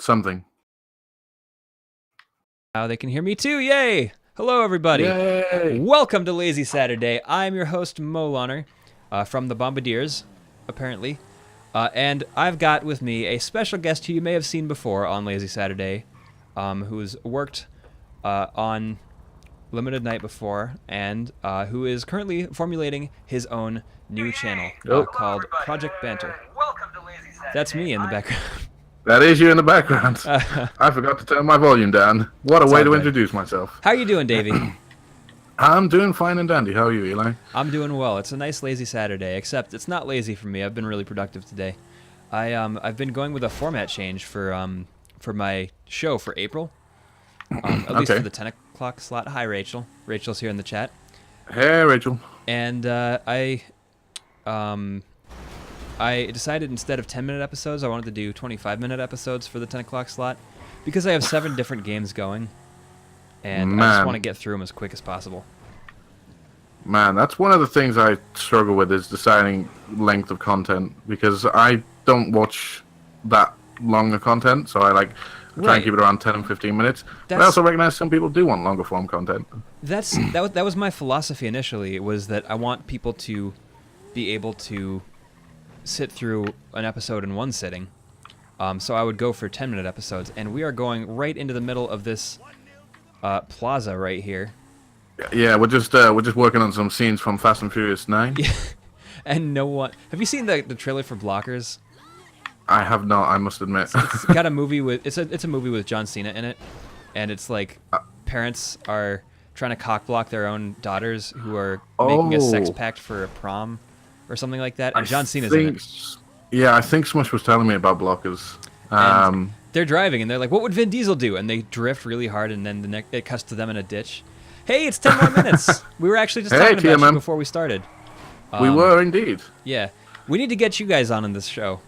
something. Now they can hear me too. Yay! Hello, everybody. Yay! Welcome to Lazy Saturday. I'm your host, Mo Lonner, from the Bombadiers, apparently. And I've got with me a special guest who you may have seen before on Lazy Saturday, who's worked on Limited Night before, and who is currently formulating his own new channel called Project Banter. Welcome to Lazy Saturday. That's me in the background. That is you in the background. I forgot to turn my volume down. What a way to introduce myself. How are you doing, Davey? I'm doing fine and dandy. How are you, Eli? I'm doing well. It's a nice lazy Saturday, except it's not lazy for me. I've been really productive today. I've been going with a format change for my show for April. At least for the 10 o'clock slot. Hi, Rachel. Rachel's here in the chat. Hey, Rachel. And I decided instead of 10-minute episodes, I wanted to do 25-minute episodes for the 10 o'clock slot because I have 7 different games going, and I just want to get through them as quick as possible. Man, that's one of the things I struggle with is deciding length of content because I don't watch that long of content, so I try and keep it around 10 and 15 minutes. But I also recognize some people do want longer form content. That was my philosophy initially, was that I want people to be able to sit through an episode in one sitting. So I would go for 10-minute episodes, and we are going right into the middle of this plaza right here. Yeah, we're just working on some scenes from Fast and Furious 9. Yeah. And no one... Have you seen the trailer for Blockers? I have not, I must admit. It's got a movie with... It's a movie with John Cena in it, and it's like parents are trying to cock-block their own daughters who are making a sex pact for a prom or something like that, and John Cena's in it. Yeah, I think Smush was telling me about Blockers. And they're driving, and they're like, what would Vin Diesel do? And they drift really hard, and then it cuts to them in a ditch. Hey, it's 10 more minutes! We were actually just talking about you before we started. We were indeed. Yeah. We need to get you guys on in this show.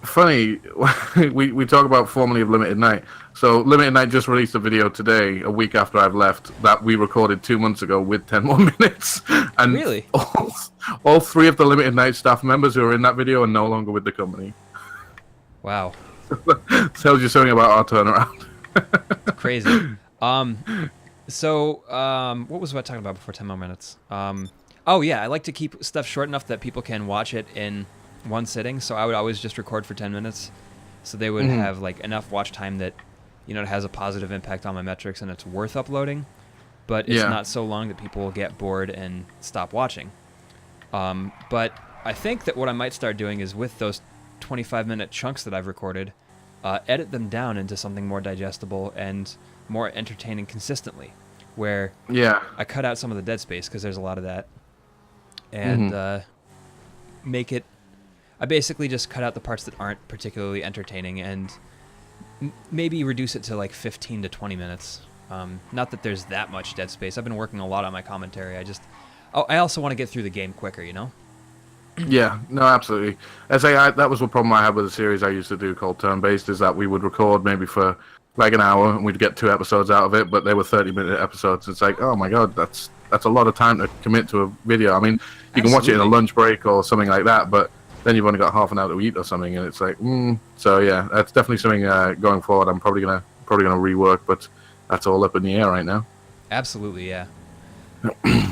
Funny, we talk about formerly of Limited Night. So Limited Night just released a video today, a week after I've left, that we recorded 2 months ago with 10 more minutes. And really? All 3 of the Limited Night staff members who are in that video are no longer with the company. Wow. Tells you something about our turnaround. Crazy. So, what was I talking about before 10 more minutes? Oh yeah, I like to keep stuff short enough that people can watch it in one sitting, so I would always just record for 10 minutes, so they would have like enough watch time that, you know, it has a positive impact on my metrics and it's worth uploading, but it's not so long that people will get bored and stop watching. But I think that what I might start doing is with those 25-minute chunks that I've recorded, edit them down into something more digestible and more entertaining consistently, where I cut out some of the dead space because there's a lot of that, and make it... I basically just cut out the parts that aren't particularly entertaining and maybe reduce it to like 15 to 20 minutes. Not that there's that much dead space. I've been working a lot on my commentary. I also want to get through the game quicker, you know? Yeah, no, absolutely. That was one problem I had with the series I used to do called Turn-Based, is that we would record maybe for like an hour and we'd get 2 episodes out of it, but they were 30-minute episodes. It's like, oh my god, that's a lot of time to commit to a video. I mean, you can watch it in a lunch break or something like that, but then you've only got half an hour to eat or something, and it's like, So yeah, that's definitely something going forward I'm probably gonna rework, but that's all up in the air right now. Absolutely, yeah.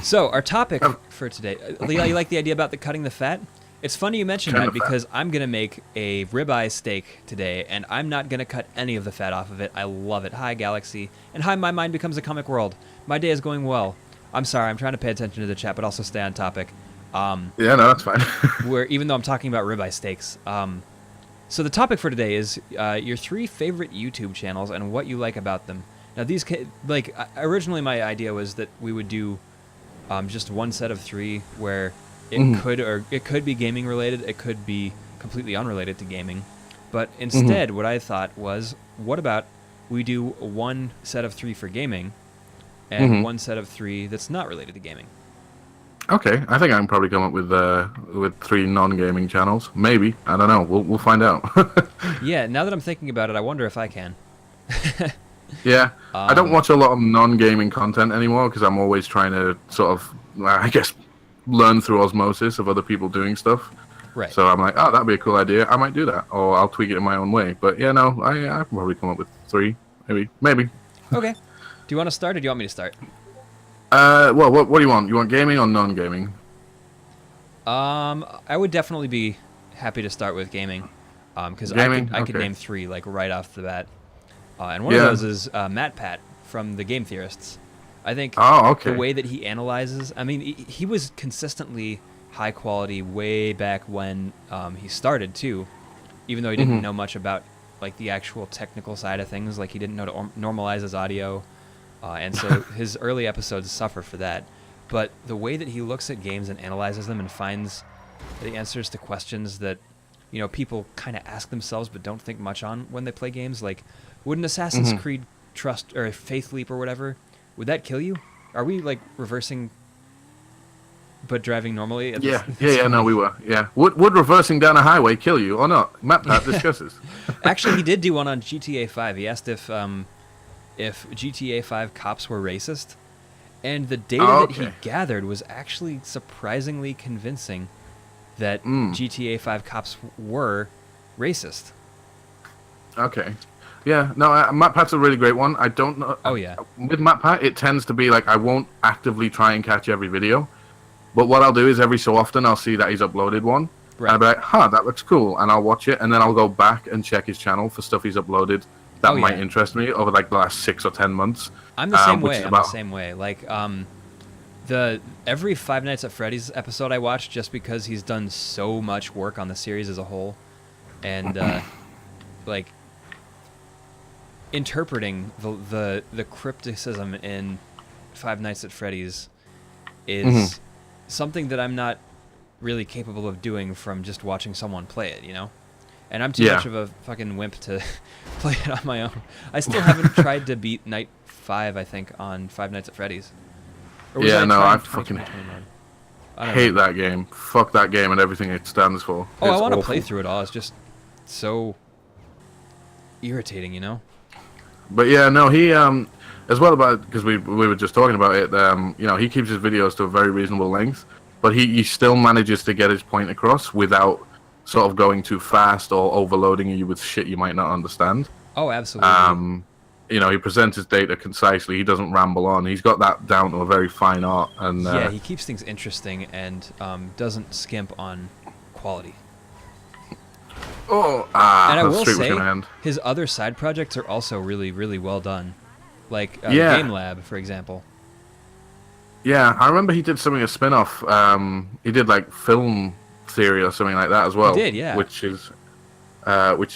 So our topic for today, Leah, you like the idea about cutting the fat? It's funny you mentioned that because I'm gonna make a ribeye steak today, and I'm not gonna cut any of the fat off of it. I love it. Hi, Galaxy, and hi, my mind becomes a comic world. My day is going well. I'm sorry, I'm trying to pay attention to the chat, but also stay on topic. Yeah, no, that's fine. Even though I'm talking about ribeye steaks. So the topic for today is your 3 favorite YouTube channels and what you like about them. Now these, originally my idea was that we would do just one set of 3 where it could be gaming related, it could be completely unrelated to gaming. But instead, what I thought was, what about we do one set of 3 for gaming and one set of 3 that's not related to gaming? Okay, I think I can probably come up with 3 non-gaming channels. Maybe, I don't know. We'll find out. Yeah, now that I'm thinking about it, I wonder if I can. Yeah, I don't watch a lot of non-gaming content anymore because I'm always trying to sort of, I guess, learn through osmosis of other people doing stuff. Right. So I'm like, oh, that'd be a cool idea. I might do that, or I'll tweak it in my own way. But yeah, no, I can probably come up with 3, maybe. Okay. Do you want to start, or do you want me to start? Well, what do you want? You want gaming or non-gaming? I would definitely be happy to start with gaming, because I could name 3 like right off the bat, and one of those is Matt Pat from the Game Theorists. I think the way that he analyzes, I mean, he was consistently high quality way back when he started too, even though he didn't know much about like the actual technical side of things. Like he didn't know to normalize his audio, and so his early episodes suffer for that. But the way that he looks at games and analyzes them and finds the answers to questions that, you know, people kind of ask themselves but don't think much on when they play games, like, would an Assassin's Creed Trust or Faith Leap or whatever, would that kill you? Are we like reversing but driving normally? No, we were. Yeah. Would reversing down a highway kill you or not? Matt Pat discusses. Actually, he did do one on GTA 5. He asked if GTA 5 cops were racist. And the data that he gathered was actually surprisingly convincing that GTA 5 cops were racist. Okay. Yeah, no, Matt Pat's a really great one. I don't know. Oh, yeah. With Matt Pat, it tends to be like I won't actively try and catch every video. But what I'll do is every so often I'll see that he's uploaded one. Right. And I'll be like, that looks cool. And I'll watch it. And then I'll go back and check his channel for stuff he's uploaded that might interest me over like the last 6 or 10 months. I'm the same way. I'm the same way. Like, every Five Nights at Freddy's episode I watch, just because he's done so much work on the series as a whole, and like interpreting the crypticism in Five Nights at Freddy's is something that I'm not really capable of doing from just watching someone play it, you know? And I'm too much of a fucking wimp to play it on my own. I still haven't tried to beat Night 5, I think, on Five Nights at Freddy's. I fucking hate that game. Fuck that game and everything it stands for. Oh, I want to play through it all. It's just so irritating, you know? But yeah, no, he, as well about, because we were just talking about it, you know, he keeps his videos to a very reasonable length, but he still manages to get his point across without sort of going too fast or overloading you with shit you might not understand. Oh, absolutely. You know, he presents his data concisely. He doesn't ramble on. He's got that down to a very fine art. And yeah, he keeps things interesting and doesn't skimp on quality. And I will say, his other side projects are also really, really well done. Like Game Lab, for example. Yeah, I remember he did a spin-off. He did like film theory or something like that as well. He did, yeah. Which is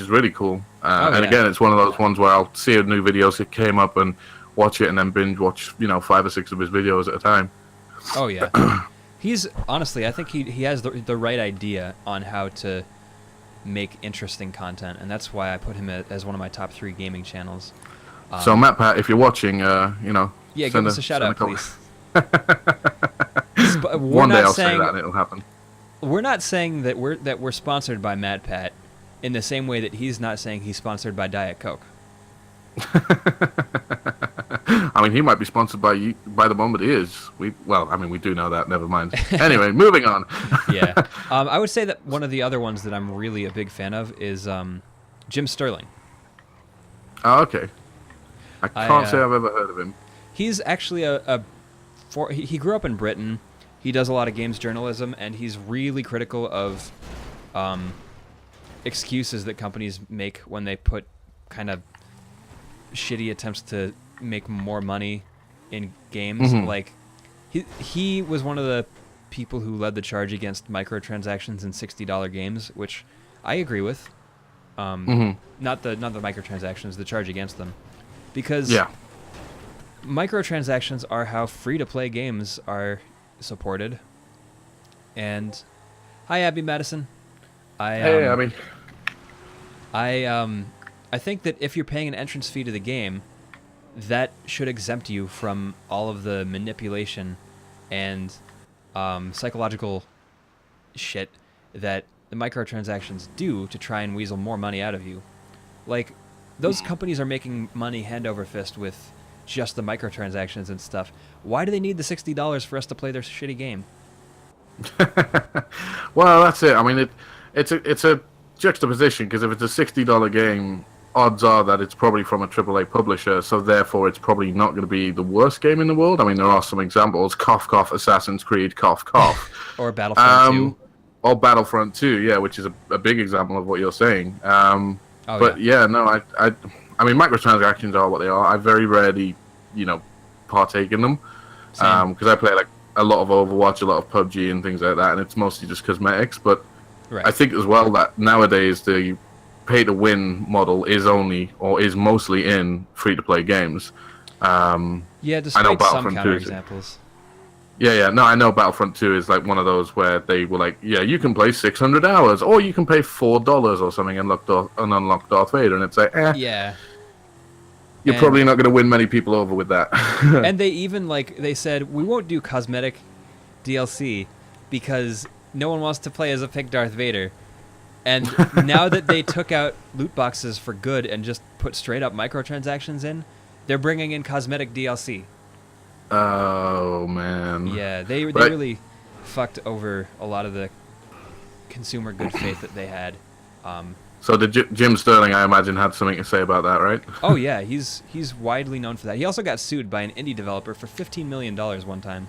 really cool. Again, it's one of those ones where I'll see a new video that came up and watch it, and then binge watch 5 or 6 of his videos at a time. Oh yeah. He's honestly, I think he has the right idea on how to make interesting content, and that's why I put him as one of my top 3 gaming channels. So Matt Pat, if you're watching, give us a shout out, please. One day I'll say that and it'll happen. We're not saying that we're sponsored by Matt Pat in the same way that he's not saying he's sponsored by Diet Coke. I mean, he might be sponsored by the Bombadiers. We do know that. Never mind. Anyway, moving on. Yeah. I would say that one of the other ones that I'm really a big fan of is Jim Sterling. Oh, okay. I can't say I've ever heard of him. He's actually he grew up in Britain. He does a lot of games journalism, and he's really critical of excuses that companies make when they put kind of shitty attempts to make more money in games. Like he was one of the people who led the charge against microtransactions in $60 games, which I agree with. Not the microtransactions, the charge against them, because microtransactions are how free-to-play games are supported. And hi, Abby Madison. Hey, Abby. I think that if you're paying an entrance fee to the game, that should exempt you from all of the manipulation and psychological shit that the microtransactions do to try and weasel more money out of you. Like, those companies are making money hand over fist with just the microtransactions and stuff. Why do they need the $60 for us to play their shitty game? Well, that's it. I mean, it's a juxtaposition because if it's a $60 game, odds are that it's probably from a AAA publisher, so therefore it's probably not going to be the worst game in the world. I mean, there are some examples: cough cough, Assassin's Creed, cough cough, Or Battlefront 2. or Battlefront 2, yeah, which is a big example of what you're saying. Oh, But yeah, no, I mean, microtransactions are what they are. I very rarely, partake in them Same. because I play like a lot of Overwatch, a lot of PUBG, and things like that, and it's mostly just cosmetics. But Right. I think as well that nowadays the pay-to-win model is mostly in free-to-play games. Yeah, I know despite some Battlefront 2 is- counterexamples. Yeah, no, I know Battlefront 2 is like one of those where they were like, yeah, you can play 600 hours, or you can pay $4 or something and unlock Darth Vader, and it's like, Yeah. you're And- probably not going to win many people over with that. And they even they said we won't do cosmetic DLC because no one wants to play as a pig Darth Vader. And now that they took out loot boxes for good and just put straight up microtransactions in, they're bringing in cosmetic DLC. Oh man. Yeah, they Right. really fucked over a lot of the consumer good faith that they had. So Jim Sterling, I imagine, had something to say about that, right? Oh yeah, he's widely known for that. He also got sued by an indie developer for $15 million one time.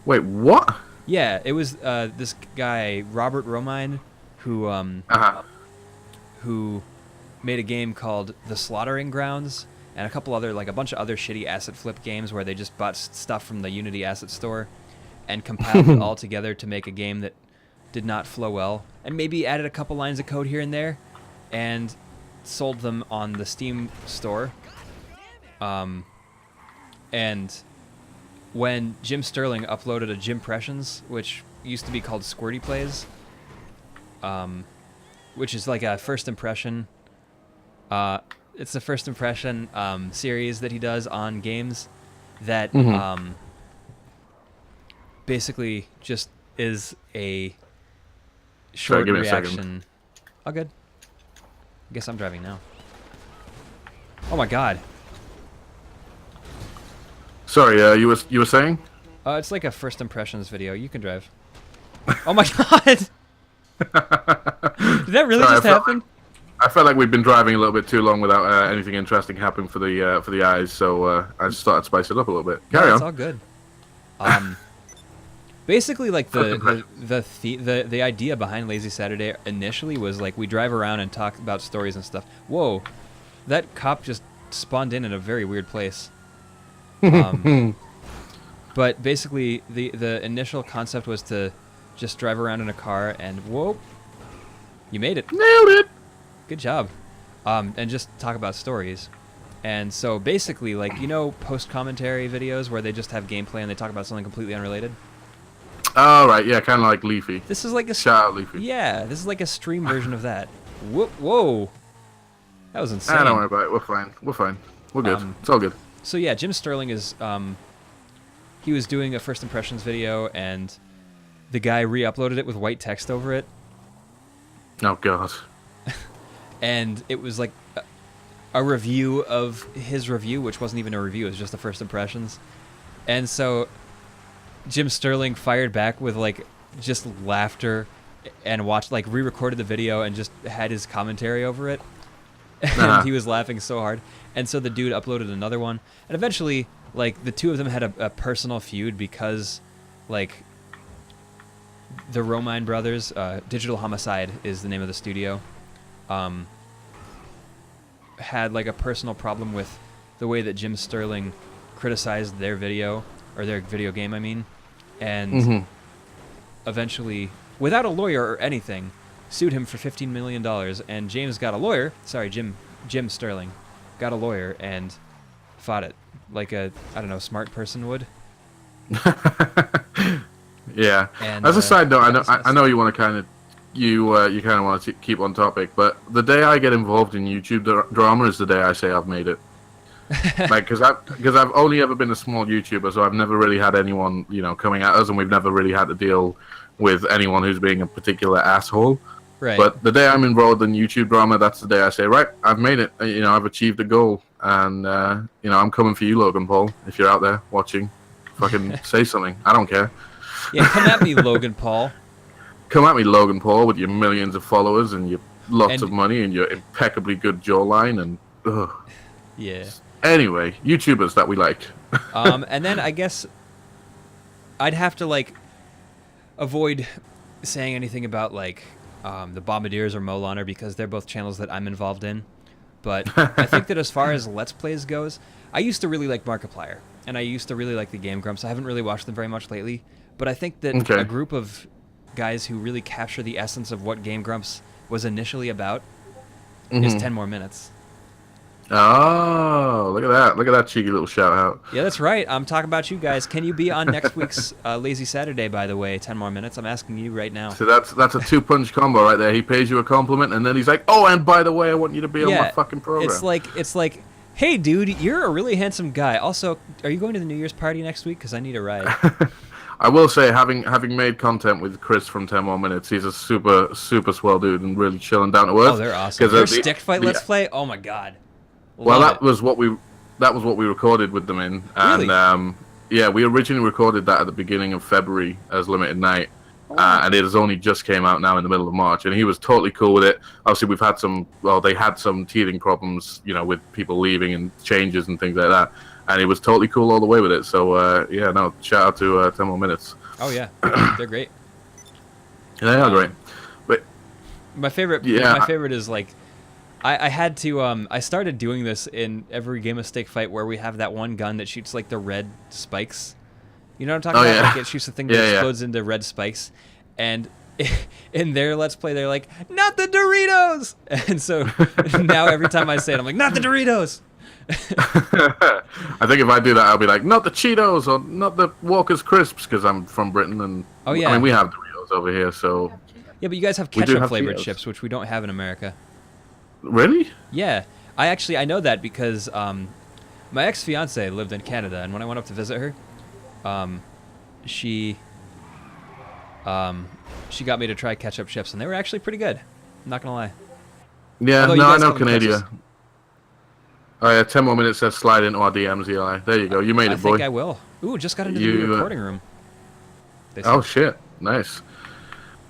Wait, what? Yeah, it was this guy Robert Romine who made a game called The Slaughtering Grounds and a bunch of other shitty asset flip games where they just bought stuff from the Unity asset store and compiled it all together to make a game that did not flow well, and maybe added a couple lines of code here and there, and sold them on the Steam store. And when Jim Sterling uploaded a Jimpressions, which used to be called Squirty Plays, which is like a first impression. It's a first impression series that he does on games that basically just is a short give me a reaction. second. Oh, good. I guess I'm driving now. Oh my god. Sorry, you were saying? It's like a first impressions video. You can drive. Oh my god! Did that really Sorry, just happen? I felt like we've been driving a little bit too long without anything interesting happening for the eyes, so I just thought I'd spice it up a little bit. Carry It's on. all good. Basically, like the idea behind Lazy Saturday initially was like we drive around and talk about stories and stuff. Whoa, that cop just spawned in a very weird place. But basically, the initial concept was to just drive around in a car and whoa, you made it. Nailed it. Good job. And just talk about stories. And so basically, like, post-commentary videos where they just have gameplay and they talk about something completely unrelated? All right, yeah, kind of like Leafy. This is like a... Shout out Leafy. Yeah, this is like a stream version of that. Whoa. That was insane. Don't worry about it. We're fine. We're good. It's all good. So yeah, Jim Sterling is... he was doing a first impressions video, and the guy re-uploaded it with white text over it. Oh, God. And it was like a review of his review, which wasn't even a review, it was just the first impressions. And so Jim Sterling fired back with like just laughter and re-recorded the video and just had his commentary over it. And he was laughing so hard. And so the dude uploaded another one. And eventually, like, the two of them had a personal feud because, like, the Romine brothers, Digital Homicide is the name of the studio, had like a personal problem with the way that Jim Sterling criticized their video, or their video game, I mean, and eventually, without a lawyer or anything, sued him for $15 million. And James got a lawyer. Sorry, Jim Sterling got a lawyer and fought it like a, I don't know, smart person would. Yeah. And, as a side note, yeah, I know you want to kind of you kind of want to keep on topic, but the day I get involved in YouTube drama is the day I say I've made it. Like, because I've only ever been a small YouTuber, so I've never really had anyone coming at us, and we've never really had to deal with anyone who's being a particular asshole. Right. But the day I'm involved in YouTube drama, that's the day I say, right, I've made it. I've achieved a goal, and I'm coming for you, Logan Paul. If you're out there watching, fucking say something. I don't care. Yeah, come at me, Logan Paul. Come at me, Logan Paul, with your millions of followers and your lots And of money and your impeccably good jawline and. Ugh. yeah. Anyway, YouTubers that we like. And then I guess I'd have to like avoid saying anything about like the Bombadiers or Molaner because they're both channels that I'm involved in. But I think that as far as Let's Plays goes, I used to really like Markiplier, and I used to really like the Game Grumps. I haven't really watched them very much lately, but I think that a group of guys who really capture the essence of what Game Grumps was initially about is 10 More Minutes. Oh, look at that. Look at that cheeky little shout out. Yeah, that's right. I'm talking about you guys. Can you be on next week's Lazy Saturday, by the way, 10 More Minutes? I'm asking you right now. So that's a two-punch combo right there. He pays you a compliment, and then he's like, oh, and by the way, I want you to be on my fucking program. It's like, hey, dude, you're a really handsome guy. Also, are you going to the New Year's party next week? Because I need a ride. I will say, having made content with Chris from 10 More Minutes, he's a super swell dude and really chill and down to earth. Oh, they're awesome. Their stick fight Let's Play? Oh, my God. Well, that was what we recorded with them in, and really? Yeah, we originally recorded that at the beginning of February as Limited Night, and it has only just came out now in the middle of March, and he was totally cool with it. Obviously, they had some teething problems, with people leaving and changes and things like that, and he was totally cool all the way with it. So yeah, no, shout out to 10 More Minutes. Oh yeah, they're great. Yeah, they are great. But my favorite is like. I had to, I started doing this in every Game of Stick fight where we have that one gun that shoots, like, the red spikes. You know what I'm talking about? Yeah. Like, it shoots the thing that explodes into red spikes. And in their Let's Play, they're like, not the Doritos! And so now every time I say it, I'm like, not the Doritos! I think if I do that, I'll be like, not the Cheetos or not the Walker's Crisps, because I'm from Britain. And oh, yeah. I mean, we have Doritos over here, so... Yeah, but you guys have ketchup-flavored chips, which we don't have in America. Really? Yeah, I know that because my ex-fiance lived in Canada, and when I went up to visit her, she got me to try ketchup chips, and they were actually pretty good. I'm not gonna lie. Yeah, Although I know Canada. Oh yeah, 10 More Minutes says slide into our DMs, Eli. There you go. You made it, boy. I think I will. Ooh, just got into the new recording room. Oh shit! Nice.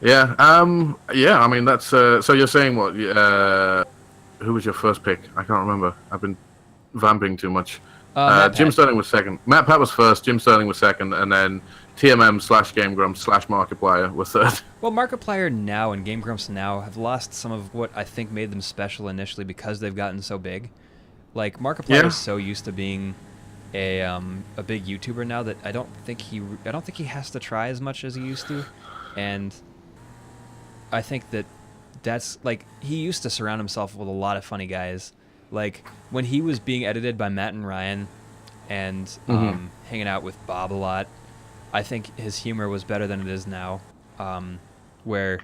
Yeah. Yeah. I mean, that's. So you're saying what? Who was your first pick? I can't remember. I've been vamping too much. Jim Sterling was second. Matt Pat was first. Jim Sterling was second, and then TMM / Game Grumps / Markiplier was third. Well, Markiplier now and Game Grumps now have lost some of what I think made them special initially because they've gotten so big. Like Markiplier is so used to being a big YouTuber now that I don't think he has to try as much as he used to, and I think that's like he used to surround himself with a lot of funny guys. Like when he was being edited by Matt and Ryan and hanging out with Bob a lot, I think his humor was better than it is now, where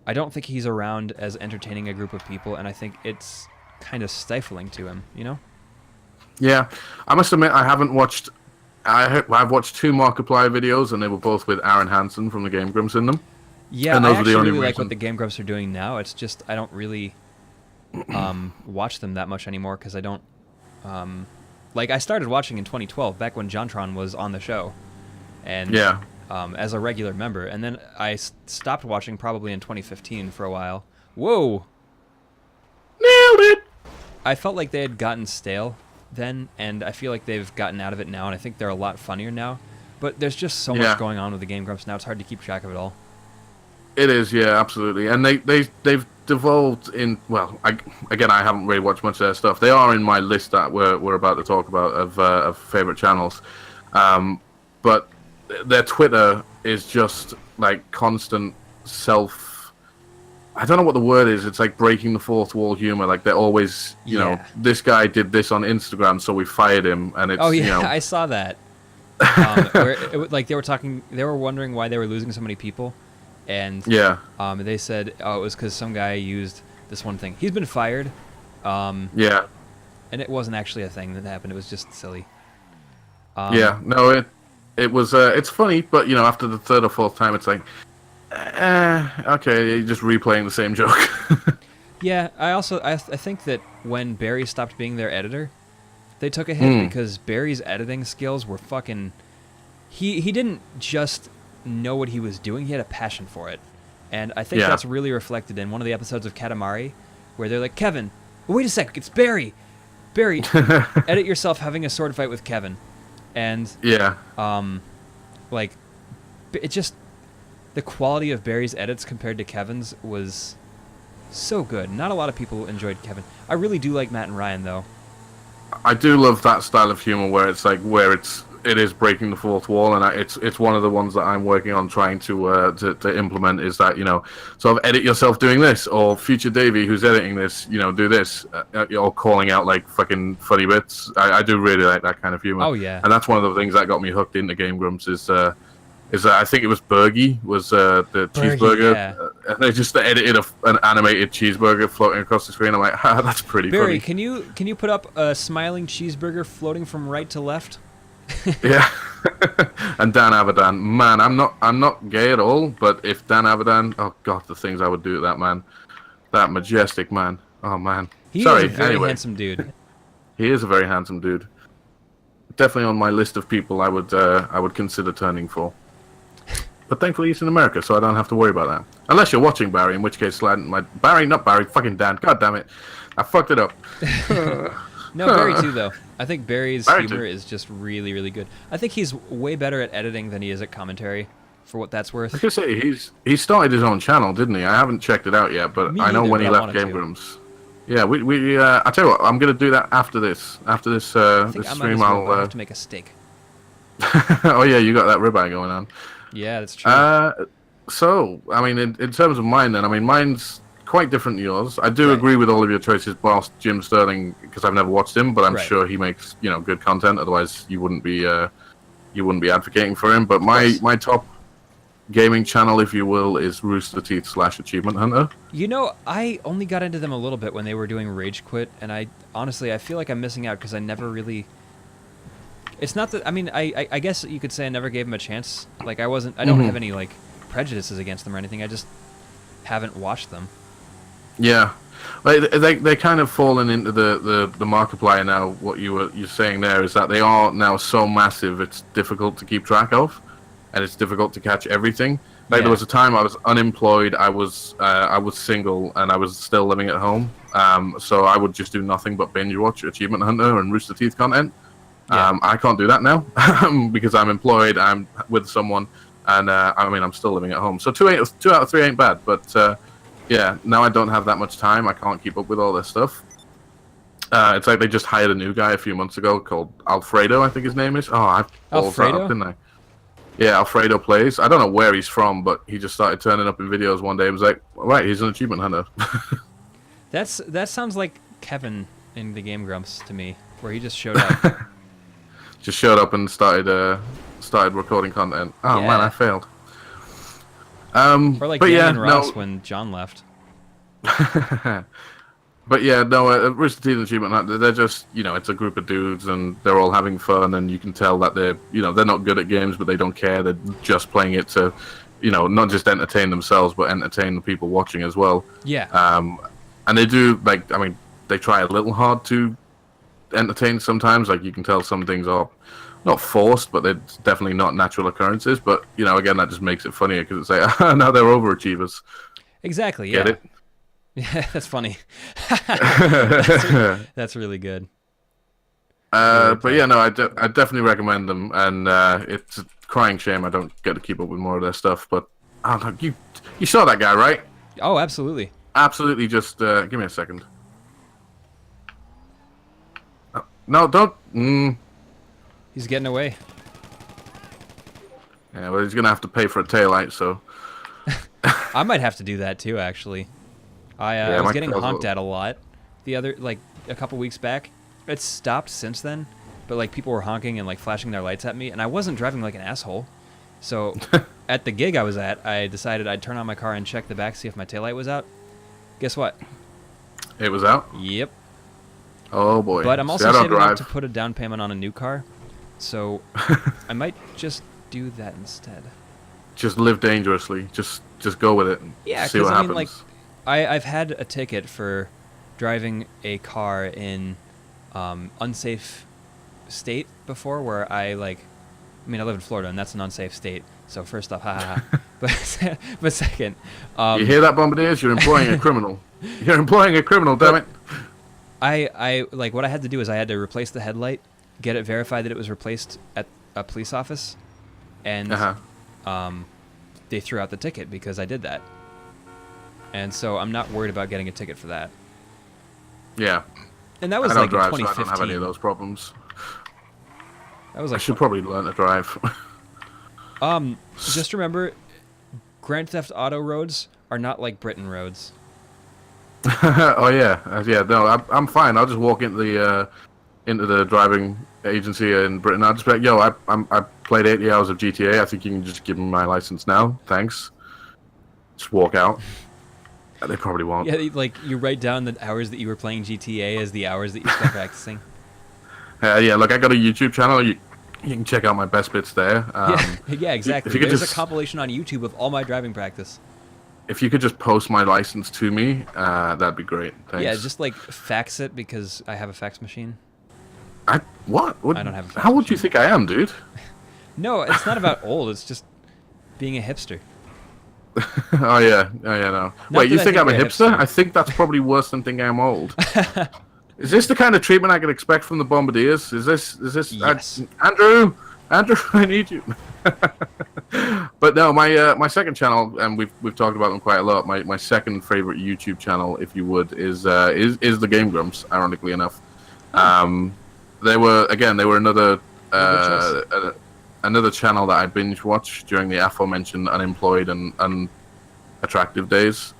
I don't think he's around as entertaining a group of people, and I think it's kind of stifling to him, you know? Yeah, I must admit I haven't watched. I've watched 2 Markiplier videos, and they were both with Aaron Hansen from the Game Grumps in them. Yeah, I actually really like what the Game Grumps are doing now. It's just I don't really watch them that much anymore because I don't like I started watching in 2012 back when JonTron was on the show, and as a regular member, and then I stopped watching probably in 2015 for a while. Whoa! Nailed it! I felt like they had gotten stale then, and I feel like they've gotten out of it now, and I think they're a lot funnier now. But there's just so much going on with the Game Grumps now; it's hard to keep track of it all. It is, yeah, absolutely, and they've devolved in. Well, I haven't really watched much of their stuff. They are in my list that we're about to talk about of favorite channels, but their Twitter is just like constant self. I don't know what the word is. It's like breaking the fourth wall humor. Like they're always, you know, this guy did this on Instagram, so we fired him, and it's. Oh yeah, you know, I saw that. Where like they were wondering why they were losing so many people. And they said, oh, it was because some guy used this one thing. He's been fired. And it wasn't actually a thing that happened. It was just silly. No, it was. It's funny, but you know, after the third or fourth time, it's like, okay, you're just replaying the same joke. Yeah, I think that when Barry stopped being their editor, they took a hit because Barry's editing skills were fucking. He didn't just know what he was doing. He had a passion for it. And I think that's really reflected in one of the episodes of Katamari where they're like, Kevin, wait a sec, it's Barry. Barry, edit yourself having a sword fight with Kevin. And, like, it just, the quality of Barry's edits compared to Kevin's was so good. Not a lot of people enjoyed Kevin. I really do like Matt and Ryan, though. I do love that style of humor where it's like, it is breaking the fourth wall, and it's one of the ones that I'm working on trying to implement, is that, you know, sort of edit yourself doing this, or future Davey who's editing this, you know, do this, or calling out like fucking funny bits. I do really like that kind of humor. Oh yeah. And that's one of the things that got me hooked into Game Grumps is that I think it was Bergie was the cheeseburger, and they just edited an animated cheeseburger floating across the screen. I'm like, that's pretty Barry, funny. can you put up a smiling cheeseburger floating from right to left? Yeah. And Dan Avidan, man, I'm not gay at all, but if Dan Avidan, oh god, the things I would do to that man, that majestic man, oh man. He is a very handsome dude. He is a very handsome dude. Definitely on my list of people I would consider turning for. But thankfully he's in America, so I don't have to worry about that. Unless you're watching Barry, in which case not Barry, fucking Dan. God damn it, I fucked it up. No, Barry too, though. I think Barry's humor is just really, really good. I think he's way better at editing than he is at commentary, for what that's worth. I could say he started his own channel, didn't he? I haven't checked it out yet, but I know when he left Game Grumps. Yeah, I tell you what, I'm gonna do that after this. After this stream, I'll have to make a steak. Oh yeah, you got that ribeye going on. Yeah, that's true. So, I mean, in terms of mine, then, I mean, mine's quite different to yours. I do agree with all of your choices, whilst Jim Sterling, because I've never watched him, but I'm sure he makes, you know, good content. Otherwise, you wouldn't be advocating for him. But my top gaming channel, if you will, is Rooster Teeth / Achievement Hunter. You know, I only got into them a little bit when they were doing Rage Quit, and I feel like I'm missing out because I never really. It's not that, I mean, I guess you could say I never gave them a chance. Like, I don't have any, like, prejudices against them or anything. I just haven't watched them. Yeah. They kind of fallen into the Markiplier now. What you're saying there is that they are now so massive it's difficult to keep track of, and it's difficult to catch everything. Like there was a time I was unemployed, I was single, and I was still living at home. So I would just do nothing but binge watch Achievement Hunter and Rooster Teeth content. I can't do that now because I'm employed. I'm with someone, and I mean I'm still living at home. So 2 out of 3 ain't bad, but. Yeah, now I don't have that much time. I can't keep up with all this stuff. It's like they just hired a new guy a few months ago called Alfredo, I think his name is. Oh, I balls that up, didn't I? Yeah, Alfredo plays. I don't know where he's from, but he just started turning up in videos one day and was like, right, he's an achievement hunter. That sounds like Kevin in the Game Grumps to me, where he just showed up. Just showed up and started recording content. Oh, man, I failed. Or like Dan and Ross when John left. But yeah, no, Rooster Teeth and Achievement Hunter, they're just, you know, it's a group of dudes and they're all having fun, and you can tell that they're not good at games, but they don't care. They're just playing it to, you know, not just entertain themselves, but entertain the people watching as well. Yeah. And they do, like, I mean, they try a little hard to entertain sometimes. Like, you can tell some things are not forced, but they're definitely not natural occurrences. But, you know, again, that just makes it funnier because it's like, now they're overachievers. Exactly, yeah. Get it? Yeah, that's funny. That's really good. But yeah, no, I definitely recommend them, and it's a crying shame I don't get to keep up with more of their stuff. But you saw that guy, right? Oh, absolutely. Absolutely. Just give me a second. No, don't. He's getting away. Yeah, well, he's gonna have to pay for a taillight, so. I might have to do that too, actually. I was getting honked at a lot a couple weeks back. It's stopped since then, but like people were honking and like flashing their lights at me, and I wasn't driving like an asshole. So at the gig I was at, I decided I'd turn on my car and check the back, see if my taillight was out. Guess what? It was out? Yep. Oh boy. But I'm also saving up to put a down payment on a new car, so I might just do that instead. Just live dangerously. Just go with it. Yeah, see what happens. I mean, like, I've had a ticket for driving a car in unsafe state before, where I like I mean, I live in Florida, and that's an unsafe state. So first off, ha ha ha. But second, You hear that, Bombardiers? You're employing a criminal. You're employing a criminal, damn it. I like what I had to do is I had to replace the headlight, get it verified that it was replaced at a police office, and they threw out the ticket because I did that. And so I'm not worried about getting a ticket for that. Yeah. And that was I don't like drive, in 2015. so I don't have any of those problems. That was like I should probably learn to drive. Just remember, Grand Theft Auto roads are not like Britain roads. Oh yeah, yeah. No, I'm fine. I'll just walk into the driving agency in Britain. I'll just be like, yo, I played 80 hours of GTA. I think you can just give me my license now. Thanks. Just walk out. They probably won't. Yeah, like you write down the hours that you were playing GTA as the hours that you spent practicing. Yeah, look, I got a YouTube channel. You can check out my best bits there. Yeah, exactly. There's a compilation on YouTube of all my driving practice. If you could just post my license to me, that'd be great. Thanks. Yeah, just like fax it because I have a fax machine. What? I don't have a fax How old do machine. you think I am, dude? No, it's not about old. It's just being a hipster. Oh yeah, no. Wait, you think I'm a hipster? I think that's probably worse than thinking I'm old. Is this the kind of treatment I could expect from the Bombadiers? Is this? Yes. Andrew, I need you. But no, my second channel, and we've talked about them quite a lot. My second favorite YouTube channel, if you would, is the Game Grumps. Ironically enough, they were another another channel that I binge watched during the aforementioned unemployed and unattractive days.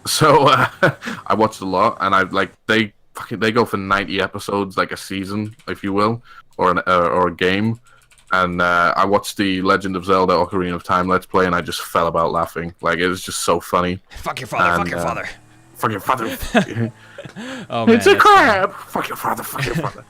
So I watched a lot, and they go for 90 episodes, like a season, if you will, or a game. And I watched the Legend of Zelda: Ocarina of Time Let's Play, and I just fell about laughing. Like, it was just so funny. Fuck your father. Fuck your father. Fuck your father. Oh man, it's a crab. Fuck your father. Fuck your father.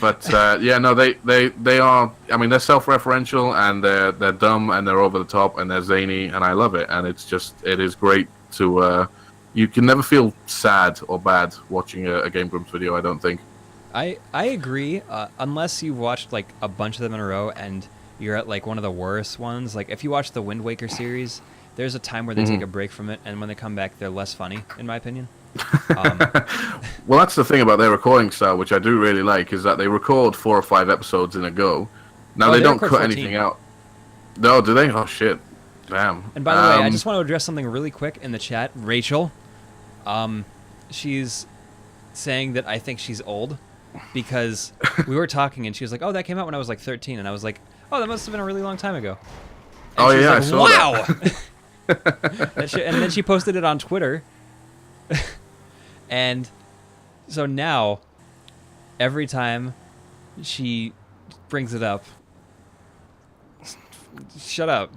But yeah, no, they are. I mean, they're self-referential, and they're dumb, and they're over the top, and they're zany, and I love it. And it is great to. You can never feel sad or bad watching a Game Grumps video, I don't think. I agree, unless you've watched like a bunch of them in a row and you're at like one of the worst ones. Like if you watch the Wind Waker series, there's a time where they take a break from it, and when they come back, they're less funny, in my opinion. Well, that's the thing about their recording style, which I do really like, is that they record 4 or 5 episodes in a go. Now they don't cut 14. anything out. No, do they? Oh shit! Damn. And by the way, I just want to address something really quick in the chat. Rachel, she's saying that I think she's old because we were talking and she was like, "Oh, that came out when I was like 13," and I was like, "Oh, that must have been a really long time ago." And oh yeah, like, I saw wow. that. And then she posted it on Twitter. And so now, every time she brings it up, shut up.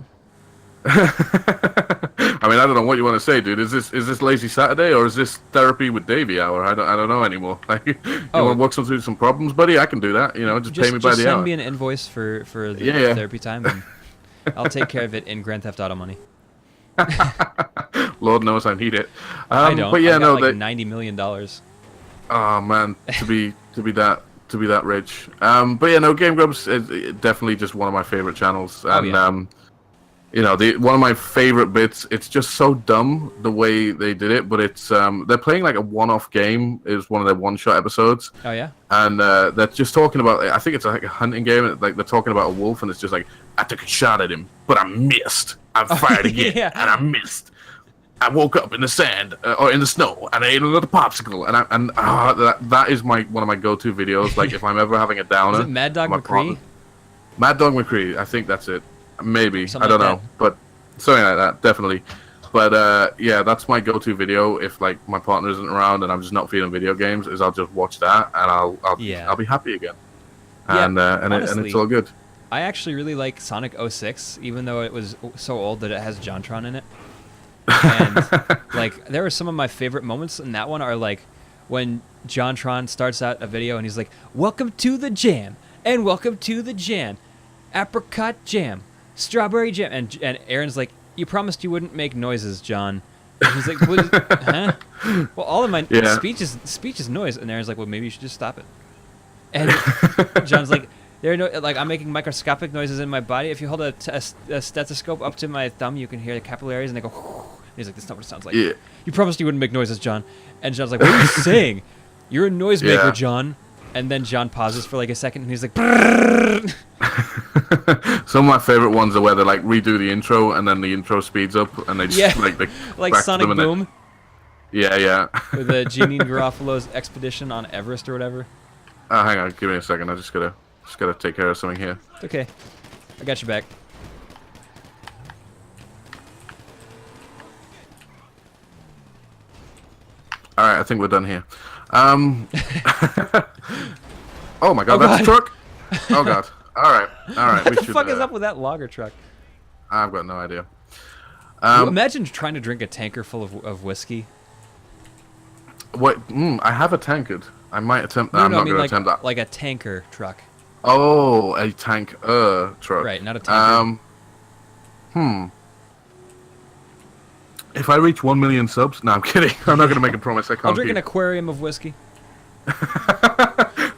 I mean, I don't know what you want to say, dude. Is this Lazy Saturday or is this therapy with Davey hour? I don't know anymore. Like, you want to walk through some problems, buddy? I can do that. You know, just pay me by the hour. Send me an invoice for the therapy time, and I'll take care of it in Grand Theft Auto money. Lord knows I need it. I don't. But yeah, I've got no, like $90 million. Oh man, to be that rich. But yeah, no, Game Grumps is definitely just one of my favorite channels, and you know, one of my favorite bits. It's just so dumb the way they did it, but it's they're playing like a one-off game. It was one of their one-shot episodes. Oh yeah. And they're just talking about. I think it's like a hunting game. And, like they're talking about a wolf, and it's just like, I took a shot at him, but I missed. I fired again, and I missed. I woke up in the sand or in the snow, and I ate another popsicle. And that is one of my go-to videos. Like if I'm ever having a downer. Is it Mad Dog McCree? Mad Dog McCree. I think that's it. Maybe. Something I don't like know, but something like that, definitely. But yeah, that's my go-to video if like my partner isn't around and I'm just not feeling video games. Is I'll just watch that and I'll be happy again. Yeah, and honestly, it's all good. I actually really like Sonic 06, even though it was so old that it has JonTron in it. And like there are some of my favorite moments in that one are like when JonTron starts out a video and he's like, "Welcome to the jam, and welcome to the jam, apricot jam, strawberry jam," and Aaron's like, "You promised you wouldn't make noises, John." And he's like, "Huh? Well, all of my speech is noise." And Aaron's like, "Well, maybe you should just stop it." And John's like, There are no, like, I'm making microscopic noises in my body. If you hold a stethoscope up to my thumb, you can hear the capillaries, and they go. And he's like, "That's not what it sounds like." Yeah. You promised you wouldn't make noises, John. And John's like, "What are you saying? You're a noisemaker, Yeah. John." And then John pauses for like a second, and he's like, "Brrrr." Some of my favorite ones are where they like redo the intro and then the intro speeds up and they just like they like back to Sonic them and Boom yeah. with the Jeanine Garofalo's expedition on Everest or whatever. Hang on, give me a second. I just gotta take care of something here. It's okay, I got your back. All right, I think we're done here. Oh my god, Oh, that's a God. truck! Oh god. All right. What the fuck is up with that logger truck? I've got no idea. Imagine trying to drink a tanker full of whiskey. Wait, I have a tankard. I might attempt that. No, I'm no, not I mean going to like, attempt that. like a tanker truck. Oh, a tank truck. Right, not a tanker. If I reach 1 million subs, no, I'm kidding. I'm not going to make a promise. I can't. I'll drink an keep. aquarium of whiskey.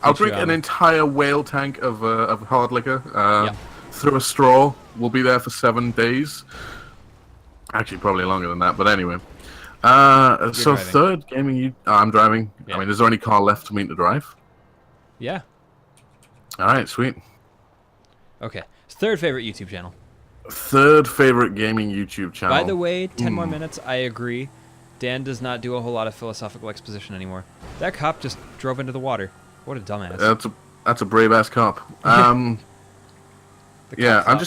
I'll drink an entire whale tank of hard liquor through a straw. We'll be there for 7 days. Actually, probably longer than that. But anyway. So driving. third gaming. I'm driving. Yeah. I mean, is there any car left for me to drive? Yeah. All right, sweet. Okay. Third favorite YouTube channel. Third favorite gaming YouTube channel. By the way, 10 more minutes. I agree. Dan does not do a whole lot of philosophical exposition anymore. That cop just drove into the water. What a dumbass. That's a brave ass cop. Yeah, I'm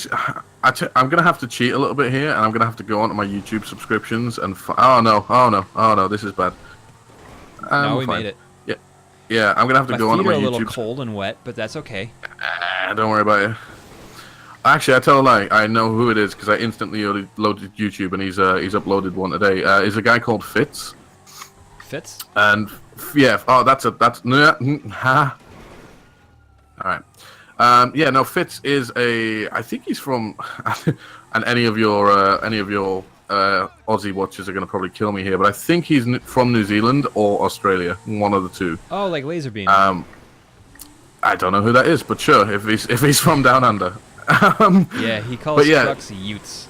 gonna have to cheat a little bit here, and I'm gonna have to go onto my YouTube subscriptions and. Oh no! This is bad. No, we fine. made it. Yeah, I'm gonna have to My go feet onto are my a little YouTube. cold and wet, but that's okay. Don't worry about it. Actually, I tell a lie. I know who it is because I instantly loaded YouTube, and he's uploaded one today. Is a guy called Fitz. Fitz? And yeah, that's ha. All right. Yeah, no, Fitz is I think he's from, and any of your Aussie watchers are going to probably kill me here, but I think he's from New Zealand or Australia, one of the two. Oh, like Laserbeam. I don't know who that is, but sure, if he's from down under. Yeah, he calls trucks Utes.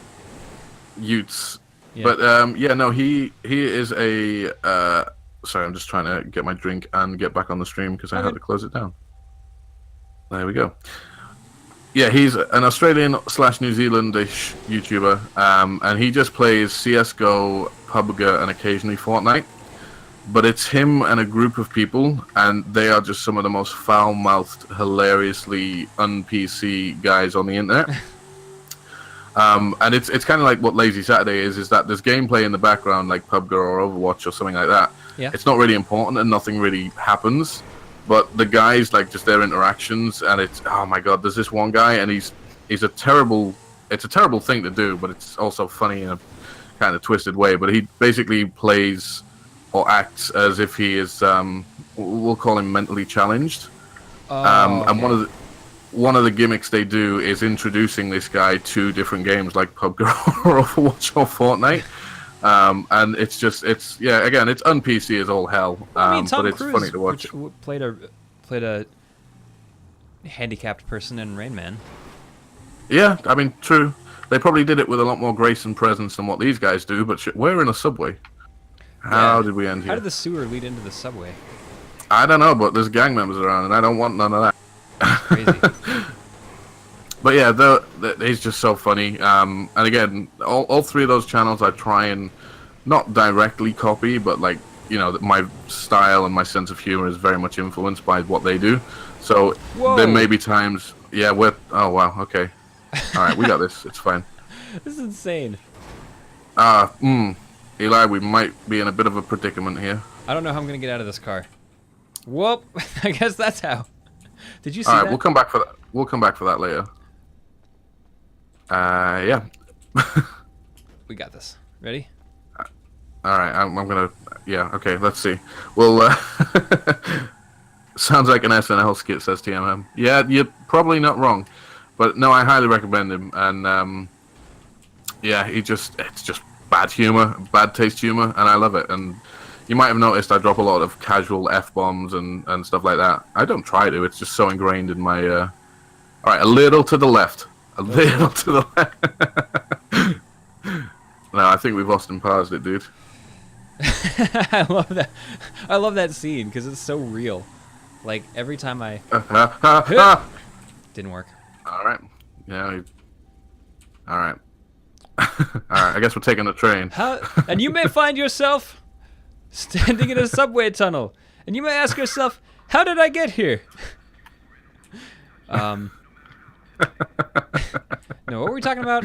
Utes. Yeah. But yeah, no, he is a. Sorry, I'm just trying to get my drink and get back on the stream because I had to close it down. There we go. Yeah, he's an Australian / New Zealandish YouTuber, and he just plays CS:GO, PUBG, and occasionally Fortnite. But it's him and a group of people, and they are just some of the most foul-mouthed, hilariously un-PC guys on the internet. And it's kind of like what Lazy Saturday is that there's gameplay in the background, like PUBG or Overwatch or something like that. Yeah. It's not really important and nothing really happens. But the guys, like, just their interactions, and it's, oh my god, there's this one guy, and he's a terrible, it's a terrible thing to do, but it's also funny in a kind of twisted way. But he basically plays or acts as if he is, we'll call him mentally challenged. And one of the gimmicks they do is introducing this guy to different games like PUBG or Overwatch or Fortnite. And it's again, it's un-PC as all hell. I mean, Tom but it's Cruise funny to watch. played a handicapped person in Rain Man. Yeah, I mean, true. They probably did it with a lot more grace and presence than what these guys do, but we're in a subway. How did we end here? How did the sewer lead into the subway? I don't know, but there's gang members around, and I don't want none of that. Crazy. But yeah, he's just so funny. And again, all three of those channels I try and not directly copy, but like, you know, my style and my sense of humor is very much influenced by what they do. So there may be times, yeah, oh wow, okay. All right, we got this. It's fine. This is insane. Eli, we might be in a bit of a predicament here. I don't know how I'm gonna get out of this car. Whoop! I guess that's how. Did you see All right, that? we'll come back for that. We'll come back for that later. Yeah. We got this. Ready? All right, I'm gonna. Yeah. Okay. Let's see. Well, sounds like an SNL skit, says TMM. Yeah, you're probably not wrong, but no, I highly recommend him. And yeah, it's just bad humor, bad taste humor, and I love it. And you might have noticed I drop a lot of casual F-bombs and stuff like that. I don't try to. It's just so ingrained in my All right, a little to the left. A little to the left. No, I think we've lost and paused it, dude. I love that. I love that scene because it's so real. Like every time I didn't work. All right. Yeah. All right. All right. I guess we're taking the train. And you may find yourself standing in a subway tunnel, and you may ask yourself, "How did I get here?" No, what were we talking about?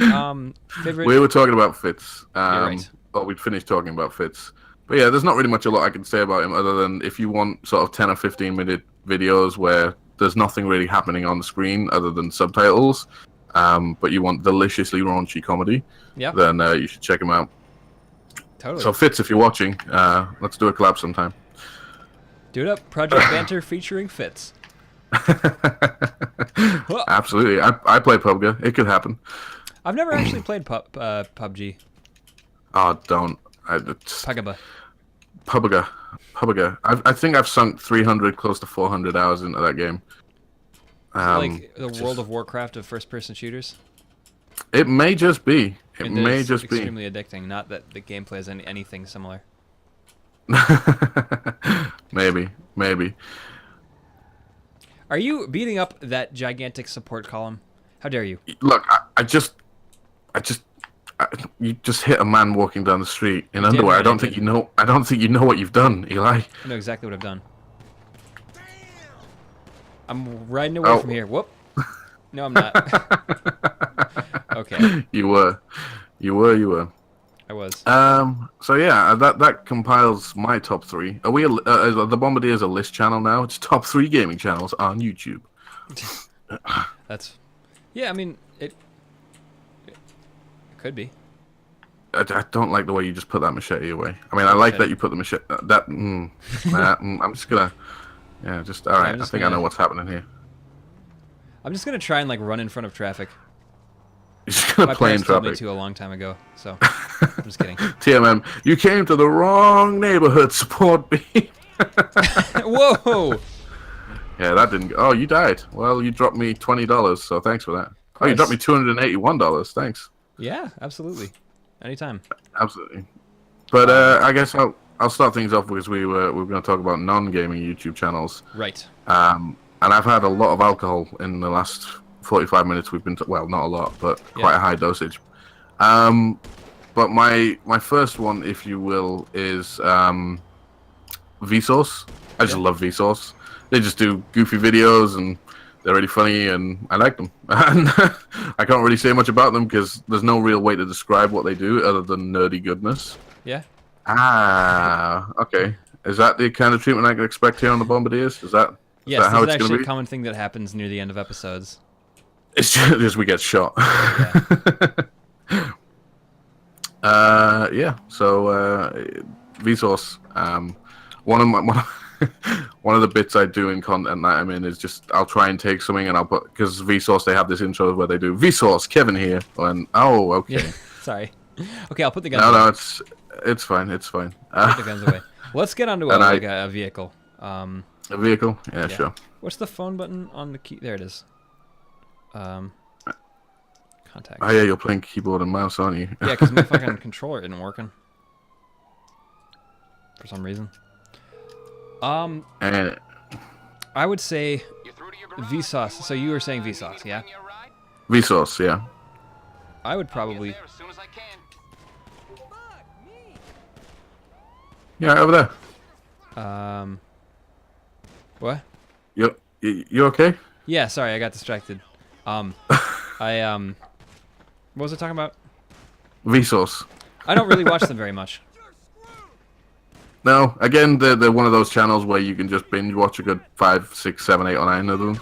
Favorite. We were talking about Fitz. You're right. Well, we'd finished talking about Fitz. But yeah, there's not really much a lot I can say about him other than if you want sort of 10 or 15 minute videos where there's nothing really happening on the screen other than subtitles, but you want deliciously raunchy comedy, then you should check him out. Totally. So Fitz, if you're watching, let's do a collab sometime. Do it up. Project Banter featuring Fitz. Absolutely. I play PUBG. It could happen. I've never actually played PUBG. Oh, don't. PUBG. I think I've sunk 300, close to 400 hours into that game. Like the World of Warcraft of first-person shooters? It may just be. It may just be. Extremely addicting. Not that the gameplay is anything similar. Maybe. Are you beating up that gigantic support column? How dare you? Look, you just hit a man walking down the street in underwear. Right, I don't think you know what you've done, Eli. I know exactly what I've done. I'm riding away from here. Whoop. No, I'm not. Okay. You were. I was. So yeah, that compiles my top 3. Are we the Bombadiers a list channel now? It's top 3 gaming channels on YouTube. That's. Yeah, I mean it could be. I don't like the way you just put that machete away. I mean, I like that you put the machete. I'm just gonna. Yeah, just all right. I think I know what's happening here. I'm just gonna try and like run in front of traffic. You're just gonna play in traffic. My parents told me traffic. to a long time ago, so I'm just kidding. TMM, you came to the wrong neighborhood. Support me. Whoa. Yeah, that didn't. Oh, you died. Well, you dropped me $20, so thanks for that. Oh, you dropped me $281. Thanks. Yeah, absolutely. Anytime. Absolutely. But I guess I'll start things off because we were going to talk about non-gaming YouTube channels. Right. And I've had a lot of alcohol in the last 45 minutes. We've been well, not a lot, but quite a high dosage. But my first one, if you will, is Vsauce. I just love Vsauce. They just do goofy videos and they're really funny and I like them. And I can't really say much about them because there's no real way to describe what they do other than nerdy goodness. Yeah. Okay. Is that the kind of treatment I can expect here on the Bombadiers? Is that how it's actually going to be? a common thing that happens near the end of episodes. It's just we get shot. Yeah. So Vsauce. One of the bits I do in content that I'm in is just I'll try and take something and I'll put because Vsauce they have this intro where they do Vsauce Kevin here and okay. Yeah, sorry. Okay, I'll put the guns away. No, it's fine. It's fine. Put the guns away. Let's get onto a vehicle. A vehicle? Yeah, sure. What's the phone button on the key? There it is. Contact. Oh yeah, you're playing keyboard and mouse, aren't you? Yeah, because my fucking controller isn't working for some reason. And I would say Vsauce. So you were saying Vsauce, yeah? Vsauce, yeah. I would probably. Yeah, over there. What? You okay? Yeah, sorry, I got distracted. What was I talking about? Vsauce. I don't really watch them very much. No, again, they're one of those channels where you can just binge watch a good 5, 6, 7, 8, or 9 of them,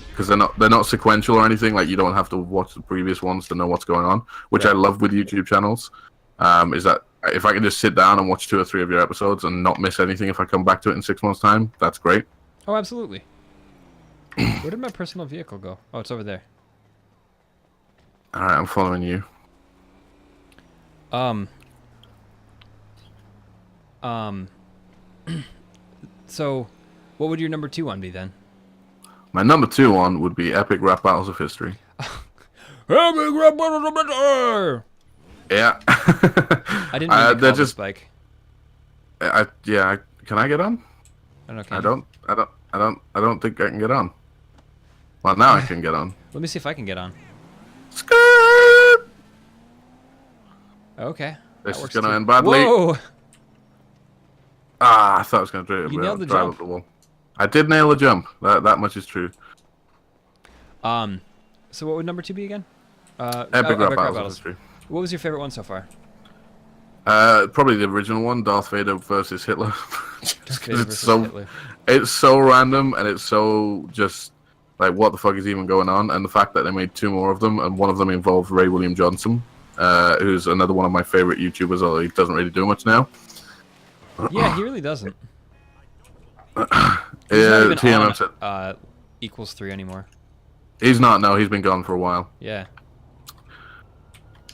because they're not sequential or anything. Like you don't have to watch the previous ones to know what's going on, which I love with YouTube channels. Is that if I can just sit down and watch 2 or 3 of your episodes and not miss anything if I come back to it in 6 months' time, that's great. Oh, absolutely. Where did my personal vehicle go? Oh, it's over there. All right, I'm following you. So, what would your number 2 one be then? My number 2 one would be Epic Rap Battles of History. Epic Rap Battles of History! Yeah. I didn't mean to call this Spike. Can I get on? I don't know. I don't think I can get on. Well, now I can get on. Let me see if I can get on. Skirt! Okay. This is gonna end badly. Whoa! Ah, I thought I was gonna drive nailed the drive jump. up the wall. I did nail the jump. That much is true. So what would number 2 be again? Epic Rap Battles of History. What was your favorite one so far? Probably the original one, Darth Vader versus Hitler. Just 'cause Hitler. It's so random and it's so just like what the fuck is even going on, and the fact that they made 2 more of them, and one of them involved Ray William Johnson, who's another one of my favorite YouTubers, although he doesn't really do much now. Yeah, he really doesn't. TMM said equals 3 anymore. he's not. No, he's been gone for a while. Yeah.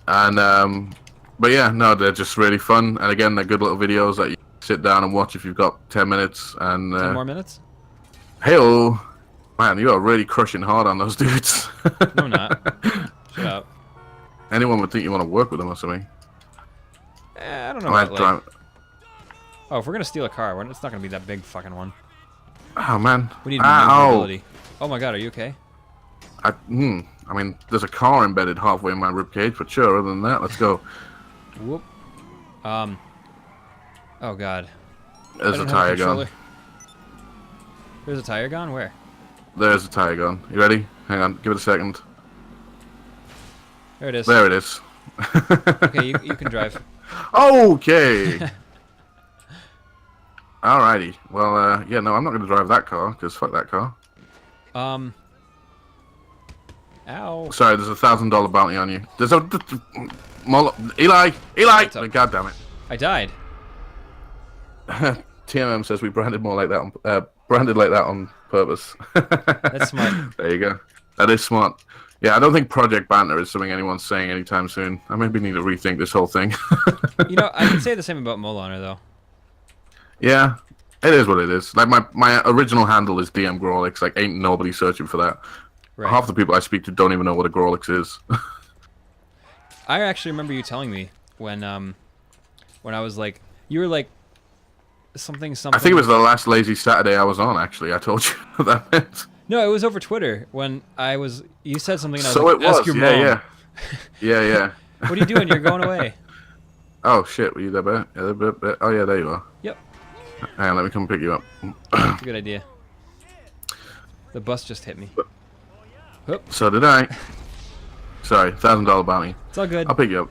And but yeah, no, they're just really fun, and again, they're good little videos that you sit down and watch if you've got 10 minutes. And 10 more minutes? Hey-oh. Man, you are really crushing hard on those dudes. No, I'm not. Shut up. Anyone would think you want to work with them or something. I don't know about, like... Oh, if we're gonna steal a car, it's not gonna be that big fucking one. Oh, man. We need maneuverability. Oh my god, are you okay? I mean, there's a car embedded halfway in my ribcage, but sure, other than that, let's go. Whoop. Oh god. There's a tire gone. There's a tire gone? Where? There's a tire gone. You ready? Hang on, give it a second. There it is. There it is. Okay, you can drive. Okay. Alrighty. Well, yeah, no, I'm not going to drive that car, because fuck that car. Ow. Sorry, there's $1,000 bounty on you. There's a... Eli! God damn it. I died. TMM says we branded more like that on... branded like that on purpose. That's smart. There you go. That is smart. Yeah, I don't think Project Banter is something anyone's saying anytime soon. I maybe need to rethink this whole thing. You know, I can say the same about Moliner, though. Yeah, it is what it is. Like, my original handle is DM Grolix. Like, ain't nobody searching for that. Right. Half the people I speak to don't even know what a Grolix is. I actually remember you telling me when I was like, you were like, something. I think it was the last Lazy Saturday I was on, actually. I told you what that meant. No, it was over Twitter when I was. You said something. And I was so like, it was. Ask your mom. Yeah. What are you doing? You're going away. Oh shit! Were you there, bit? Yeah, oh yeah, there you are. Yep. Hang on, let me come pick you up. That's a good idea. The bus just hit me. Oop. So did I. Sorry, $1,000 bounty. It's all good. I'll pick you up.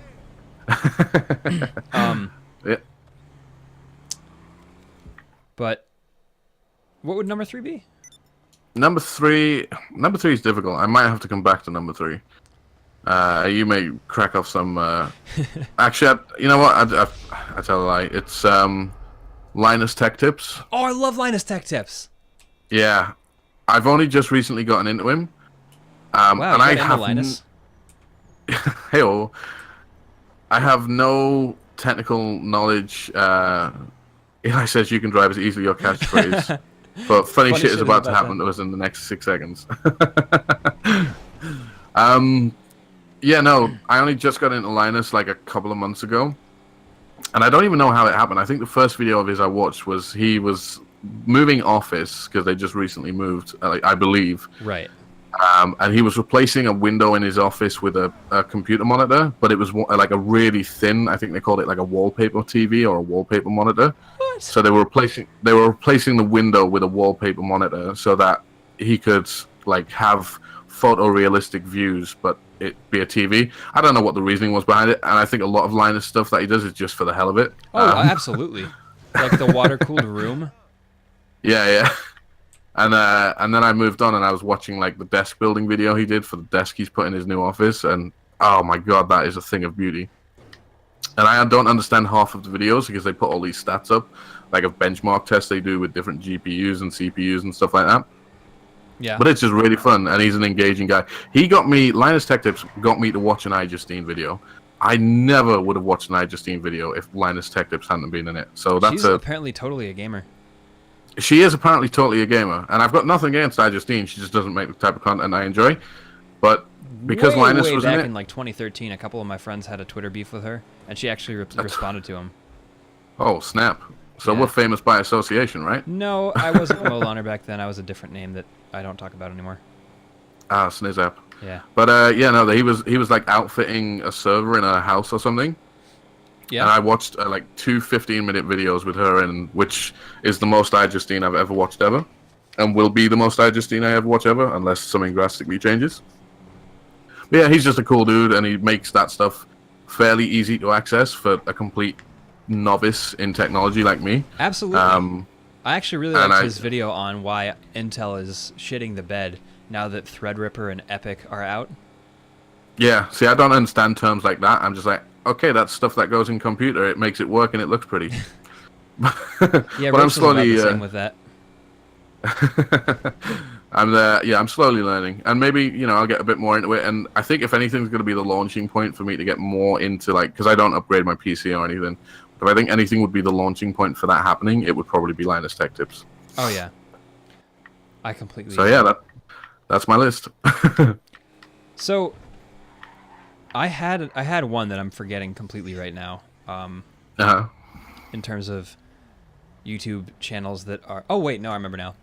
Yeah. But what would number 3 be? Number three is difficult. I might have to come back to number 3. You may crack off some. Actually, you know what? I tell a lie. It's Linus Tech Tips. Oh, I love Linus Tech Tips. Yeah, I've only just recently gotten into him. Wow, and I have Linus. Hey-oh. I have no technical knowledge. Eli says you can drive as easily your catchphrase. But funny shit is about to happen to us in the next 6 seconds. Yeah, no, I only just got into Linus like a couple of months ago. And I don't even know how it happened. I think the first video of his I watched was he was moving office, because they just recently moved, I believe. Right. And he was replacing a window in his office with a computer monitor, but it was like a really thin, I think they called it like a wallpaper TV or a wallpaper monitor. What? So they were replacing the window with a wallpaper monitor so that he could like have photorealistic views, but it be a TV. I don't know what the reasoning was behind it, and I think a lot of Linus stuff that he does is just for the hell of it. Oh, absolutely. Like the water-cooled room. Yeah. And then I moved on, and I was watching like the desk building video he did for the desk he's put in his new office, and oh my god, that is a thing of beauty. And I don't understand half of the videos because they put all these stats up, like a benchmark test they do with different GPUs and CPUs and stuff like that. Yeah. But it's just really fun, and he's an engaging guy. Linus Tech Tips got me to watch an iJustine video. I never would have watched an iJustine video if Linus Tech Tips hadn't been in it. So that's She's apparently totally a gamer. she is apparently totally a gamer, and I've got nothing against iJustine. She just doesn't make the type of content I enjoy. But because Linus way was back in it, in like 2013, a couple of my friends had a Twitter beef with her, and she actually responded to him. oh snap! So Yeah. we're famous by association, right? No, I wasn't Mo Loner back then. I was a different name that I don't talk about anymore. Ah, Snizzap. Yeah. But yeah, no, he was like outfitting a server in a house or something. Yeah. And I watched like 2 15-minute videos with her, which is the most iJustine I've ever watched ever, and will be the most iJustine I ever watch ever, unless something drastically changes. But yeah, he's just a cool dude, and he makes that stuff fairly easy to access for a complete novice in technology like me. Absolutely. I actually really and liked his video on why Intel is shitting the bed now that Threadripper and Epic are out. Yeah, see, I don't understand terms like that. I'm just like, okay, that's stuff that goes in computer. It makes it work and it looks pretty. Yeah, but I'm Rachel's about slowly the same with that. I'm slowly learning, and maybe I'll get a bit more into it. And I think if anything's going to be the launching point for me to get more into, like, because I don't upgrade my PC or anything. If I think anything would be the launching point for that happening, it would probably be Linus Tech Tips. Oh yeah, I completely. So yeah, that's my list. So I had one that I'm forgetting completely right now. Uh-huh. In terms of YouTube channels that are. Oh wait, no, I remember now.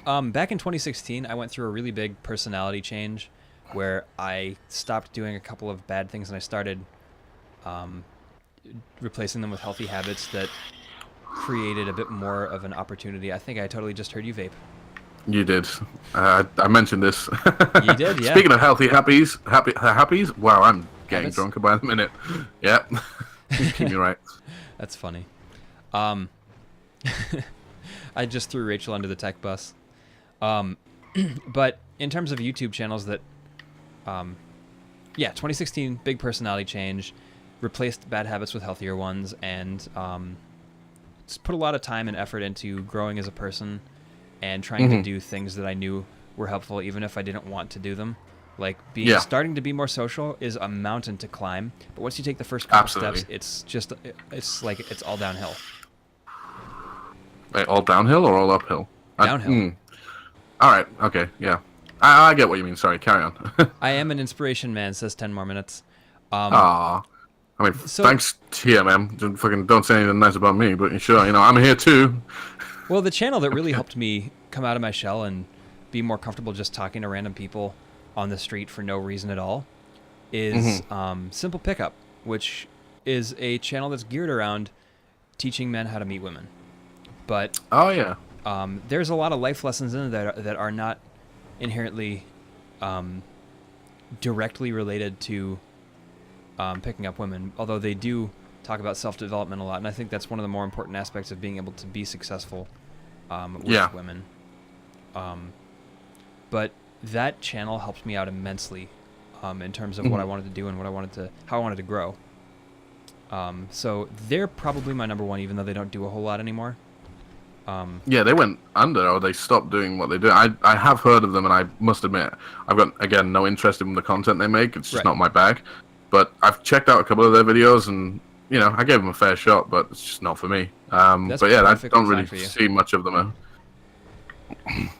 Back in 2016, I went through a really big personality change, where I stopped doing a couple of bad things and I started replacing them with healthy habits that created a bit more of an opportunity. I think I totally just heard you vape. You did. I mentioned this. You did, yeah. Speaking of healthy happies. Wow, I'm getting Habits? drunker by the minute. Yep. Keep me right. That's funny. I just threw Rachel under the tech bus. But in terms of YouTube channels that, 2016, big personality change, replaced bad habits with healthier ones, and just put a lot of time and effort into growing as a person and trying to do things that I knew were helpful, even if I didn't want to do them. Like starting to be more social is a mountain to climb, but once you take the first couple steps, it's all downhill. Wait, all downhill or all uphill? Downhill. All right. Okay. Yeah. I get what you mean. Sorry. Carry on. I am an inspiration man, says 10 more minutes. Aw. I mean, thanks, TMM. Fucking don't say anything nice about me, but sure, I'm here too. Well, the channel that really helped me come out of my shell and be more comfortable just talking to random people on the street for no reason at all is Simple Pickup, which is a channel that's geared around teaching men how to meet women. But oh yeah, there's a lot of life lessons in there that are not inherently directly related to picking up women, although they do talk about self-development a lot, and I think that's one of the more important aspects of being able to be successful with women. But that channel helped me out immensely in terms of what I wanted to do and how I wanted to grow. So they're probably my number one, even though they don't do a whole lot anymore. Yeah, they went under, or they stopped doing what they do. I have heard of them, and I must admit, I've got, again, no interest in the content they make. It's just not my bag. But I've checked out a couple of their videos, and, I gave them a fair shot, but it's just not for me. But yeah, I don't really see much of them.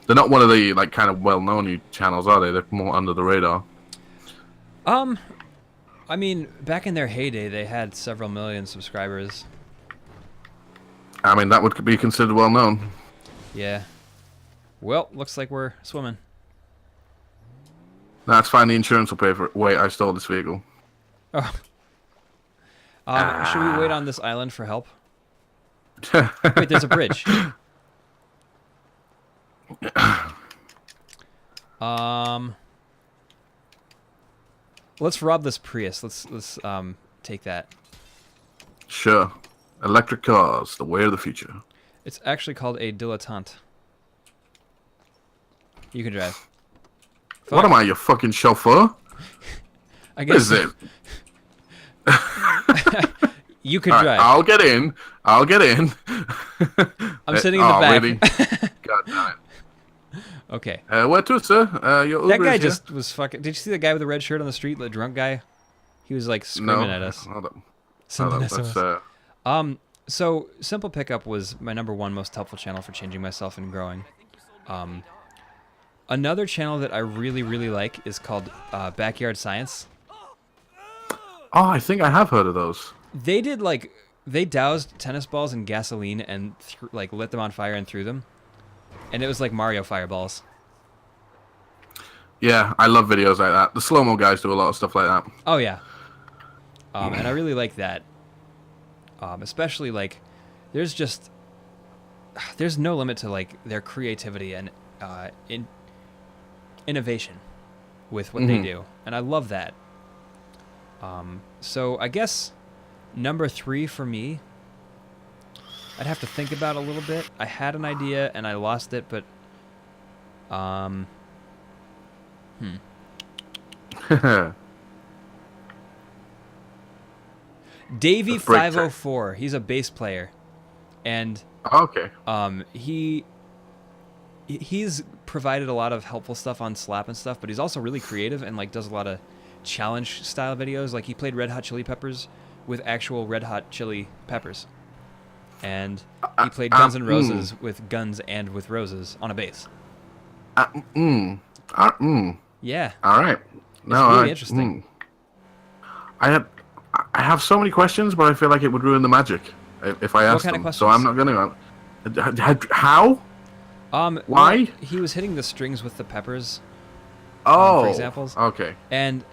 They're not one of the, like, kind of well-known channels, are they? They're more under the radar. I mean, back in their heyday, they had several million subscribers. I mean, that would be considered well-known. Yeah. Well, looks like we're swimming. That's fine. The insurance will pay for it. Wait, I stole this vehicle. Oh. Should we wait on this island for help? Wait, there's a bridge. Let's rob this Prius. Let's take that. Sure. Electric cars, the way of the future. It's actually called a dilettante. You can drive. Fuck. What am I, your fucking chauffeur? I guess. What is it? You could drive. I'll get in. I'm sitting in the back. Really? God damn it. Okay. Where to, sir? Your that Uber guy is here? just was fucking... Did you see the guy with the red shirt on the street, the drunk guy? He was like screaming at us. Hold up. Sending Hold up. SOS. So Simple Pickup was my #1 most helpful channel for changing myself and growing. Another channel that I really, really like is called Backyard Science. Oh, I think I have heard of those. They did they doused tennis balls in gasoline and lit them on fire and threw them, and it was like Mario fireballs. Yeah, I love videos like that. The slow-mo guys do a lot of stuff like that. Oh yeah, and I really like that. Especially there's no limit to their creativity and innovation with what they do, and I love that. So I guess #3 for me, I'd have to think about a little bit. I had an idea and I lost it, but Davey 504. He's a bass player, and okay. He's provided a lot of helpful stuff on Slap and stuff, but he's also really creative and does a lot of challenge style videos. Like he played Red Hot Chili Peppers with actual Red Hot Chili Peppers, and he played Guns N' Roses with guns and with roses on a bass. Yeah. All right. No, it's really interesting. I have so many questions, but I feel like it would ruin the magic if I asked them. So I'm not going to. How? Why? Well, he was hitting the strings with the peppers. For examples. Okay. And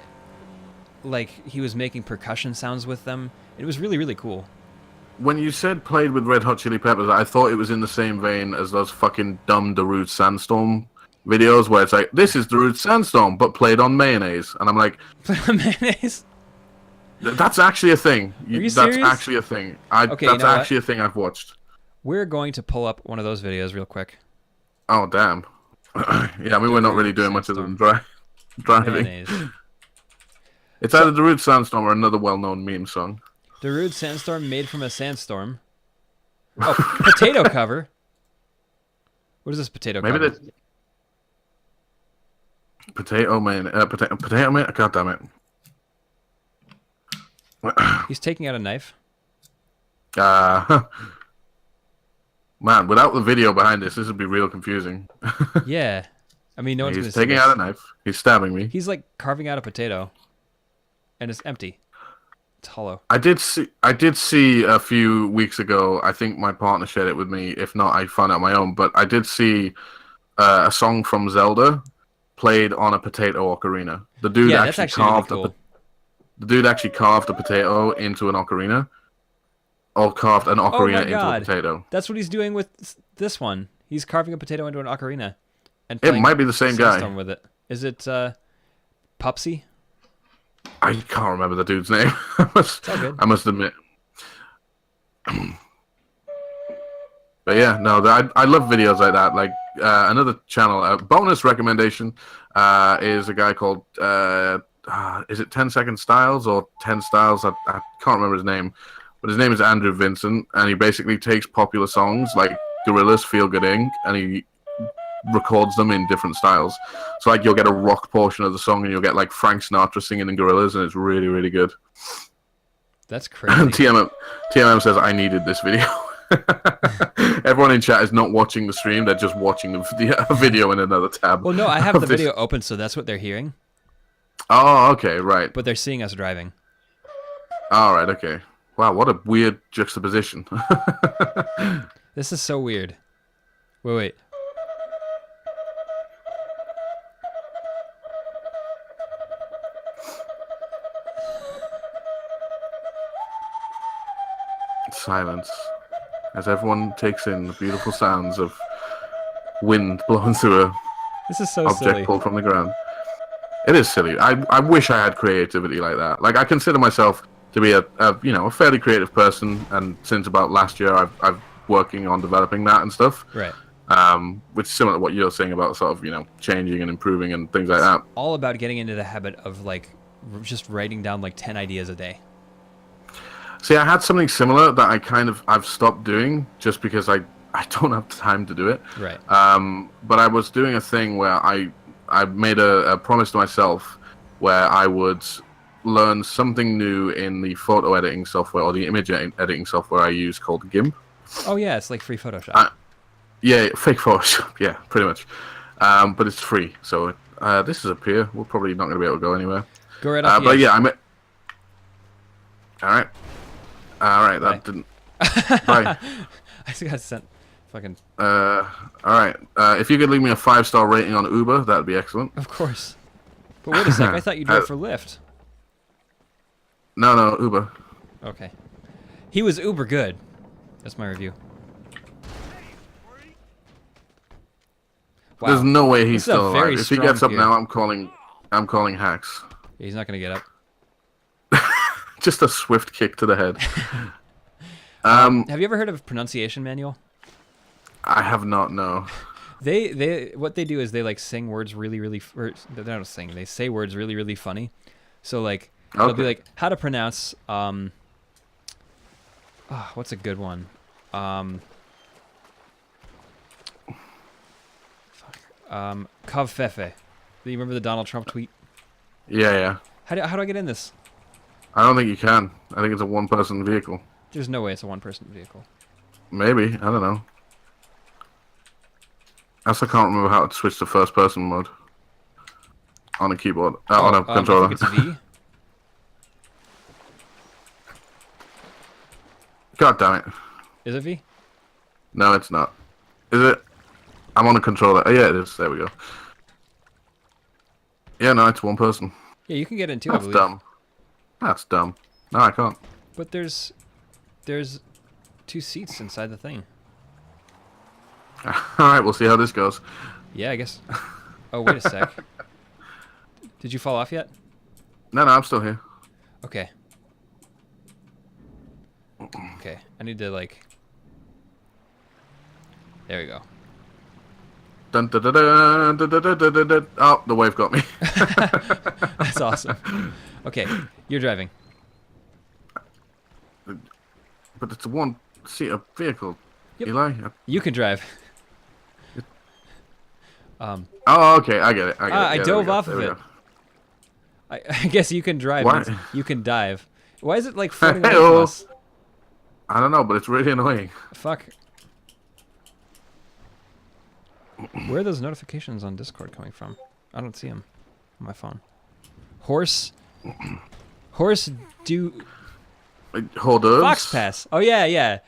he was making percussion sounds with them. It was really, really cool. When you said played with Red Hot Chili Peppers, I thought it was in the same vein as those fucking dumb Darude Sandstorm videos where it's like, this is Darude Sandstorm, but played on mayonnaise. And I'm like... Played on mayonnaise? That's actually a thing. Are you that's serious? Actually a thing. Okay, that's actually a thing I've watched. We're going to pull up one of those videos real quick. Oh, damn. Yeah, I mean, we're not really doing much other than driving. Mayonnaise. It's either Darude Sandstorm or another well-known meme song. Darude Sandstorm made from a sandstorm. Oh, potato cover. What is this potato cover? Maybe the potato man. Potato man. God damn it. He's taking out a knife. Man, without the video behind this would be real confusing. Yeah. I mean, no one's going to see He's taking this. out a knife. He's stabbing me. He's carving out a potato. And it's empty. It's hollow. I did see a few weeks ago, I think my partner shared it with me. If not, I found out my own. But I did see a song from Zelda played on a potato ocarina. The dude actually carved really cool. The dude actually carved a potato into an ocarina. Or carved an ocarina into a potato. That's what he's doing with this one. He's carving a potato into an ocarina. And it might be the same guy. With it. Is it Pupsy? I can't remember the dude's name. I must admit. But yeah, no, I love videos like that. Another channel, bonus recommendation, is a guy called, is it 10 Second Styles or 10 Styles? I can't remember his name. But his name is Andrew Vincent, and he basically takes popular songs like Gorillaz, Feel Good Inc., and he records them in different styles. So you'll get a rock portion of the song, and you'll get Frank Sinatra singing in Gorillaz, and it's really, really good. That's crazy. TMM says, I needed this video. Everyone in chat is not watching the stream, they're just watching the video in another tab. Well, no, I have the video open, so that's what they're hearing. Oh, okay, right. But they're seeing us driving. All right, okay. Wow, what a weird juxtaposition. This is so weird. Wait. Silence as everyone takes in the beautiful sounds of wind blowing through a this is so object silly. Pulled from the ground. It is silly. I wish I had creativity like that. I consider myself to be a fairly creative person, and since about last year I've working on developing that and stuff. Right. Which is similar to what you're saying about sort of changing and improving and things like that. All about getting into the habit of just writing down 10 ideas a day. See, I had something similar that I've stopped doing just because I don't have time to do it. Right. But I was doing a thing where I made a promise to myself where I would learn something new in the photo editing software or the image editing software I use called GIMP. Oh yeah, it's like free Photoshop. Yeah, fake Photoshop. Yeah, pretty much. But it's free, so this is a pier. We're probably not going to be able to go anywhere. Go right off the but edge. yeah, All right. That didn't. Bye. I just got sent. Fucking. All right. If you could leave me a 5-star rating on Uber, that'd be excellent. Of course. But wait a sec. I thought you drove for Lyft. No, Uber. Okay. He was uber good. That's my review. Wow. There's no way he's This is a still alive. very If he strong gets up pier. now, I'm calling hacks. He's not gonna get up. Just a swift kick to the head. Have you ever heard of pronunciation manual? I have not. No. They what they do is they like sing words really or they don't sing. They say words really funny. So like it'll be like how to pronounce what's a good one? Kavfefe. Do you remember the Donald Trump tweet? Yeah. How do I get in this? I don't think you can. I think it's a one-person vehicle. There's no way it's a one-person vehicle. Maybe. I don't know. I also can't remember how to switch to first-person mode on a keyboard. On a controller. I think it's V. God damn it. Is it V? No, it's not. Is it? I'm on a controller. Oh, yeah, it is. There we go. Yeah, no, it's one person. Yeah, you can get in too, I That's believe. dumb. That's dumb. No, I can't. But there's 2 seats inside the thing. Alright, we'll see how this goes. Yeah, I guess. Oh, wait a sec. Did you fall off yet? No, I'm still here. Okay. Okay, I need to like... There we go. Dun, dun, dun, dun, dun, dun, dun, dun, dun. Oh, the wave got me. That's awesome. Okay, you're driving. But it's a one-seater vehicle, Yep. Eli. You can drive. Oh, okay, I get it. I Yeah, dove there we off go, of there we it. go. I guess you can drive. What? means You can dive. Why is it like floating away Hey-o. from us? I don't know, but it's really annoying. Fuck. Where are those notifications on Discord coming from? I don't see them on my phone. Horse do Hold on. Fox Pass. Oh yeah.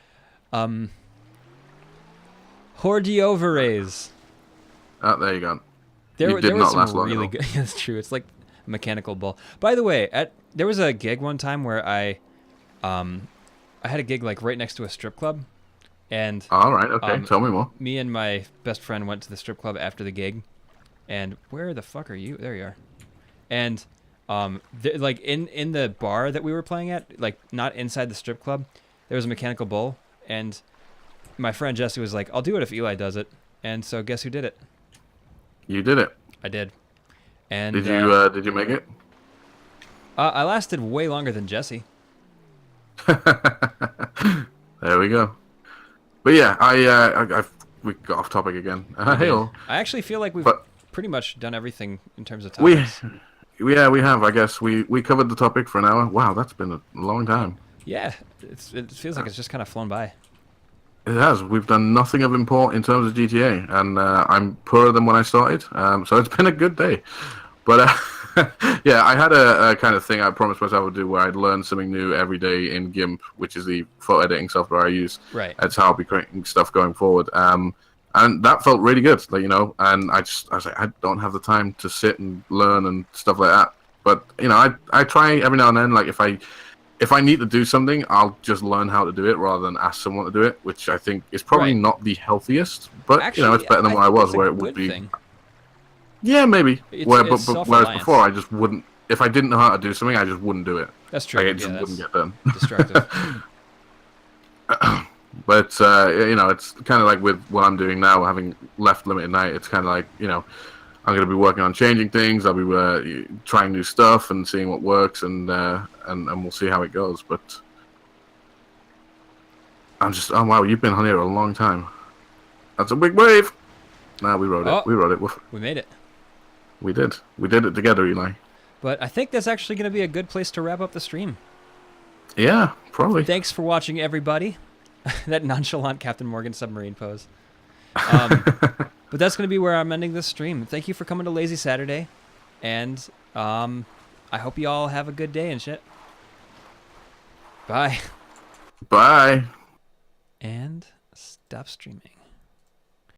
Hordioveres. Oh, there you go. There You did was not some last long really enough. good. That's true. It's like a mechanical bull. By the way, there was a gig one time where I had a gig like right next to a strip club, and All right, okay. Tell me more. me and my best friend went to the strip club after the gig, and where the fuck are you? There you are. And like in the bar that we were playing at, like not inside the strip club, there was a mechanical bull, and my friend Jesse was like, "I'll do it if Eli does it." And so guess who did it? You did it. I did. And Did you make it? I lasted way longer than Jesse. There we go. But yeah, we got off topic again. Hey-o. I actually feel like we've But- pretty much done everything in terms of We topics. we have. I guess we covered the topic for an hour. Wow, that's been a long time. Yeah, it feels like it's just kind of flown by. It has. We've done nothing of import in terms of GTA, and I'm poorer than when I started. So it's been a good day. But yeah, I had a kind of thing I promised myself I would do where I'd learn something new every day in GIMP, which is the photo editing software I use. Right. That's how I'll be creating stuff going forward. And that felt really good, like, and I was like, I don't have the time to sit and learn and stuff like that. But, I try every now and then, like, if I need to do something, I'll just learn how to do it rather than ask someone to do it, which I think is probably Right. not the healthiest. But, Actually, it's better than I where I think was, it's a where it would good be. thing. Yeah, maybe. It's Whereas self-reliance. before, I just wouldn't. If I didn't know how to do something, I just wouldn't do it. That's true. Like, Yeah, it just that's wouldn't get done. destructive. But it's kind of like with what I'm doing now, having left Limited Night. It's kind of like, I'm going to be working on changing things. I'll be trying new stuff and seeing what works, and we'll see how it goes. But I'm just, oh wow, you've been on here a long time. That's a big wave. Nah, we rode it. Oh. We rode it. We made it. We did. We did it together, Eli. But I think that's actually going to be a good place to wrap up the stream. Yeah, probably. Thanks for watching, everybody. That nonchalant Captain Morgan submarine pose. But that's going to be where I'm ending this stream. Thank you for coming to Lazy Saturday. And I hope you all have a good day and shit. Bye. Bye. And stop streaming.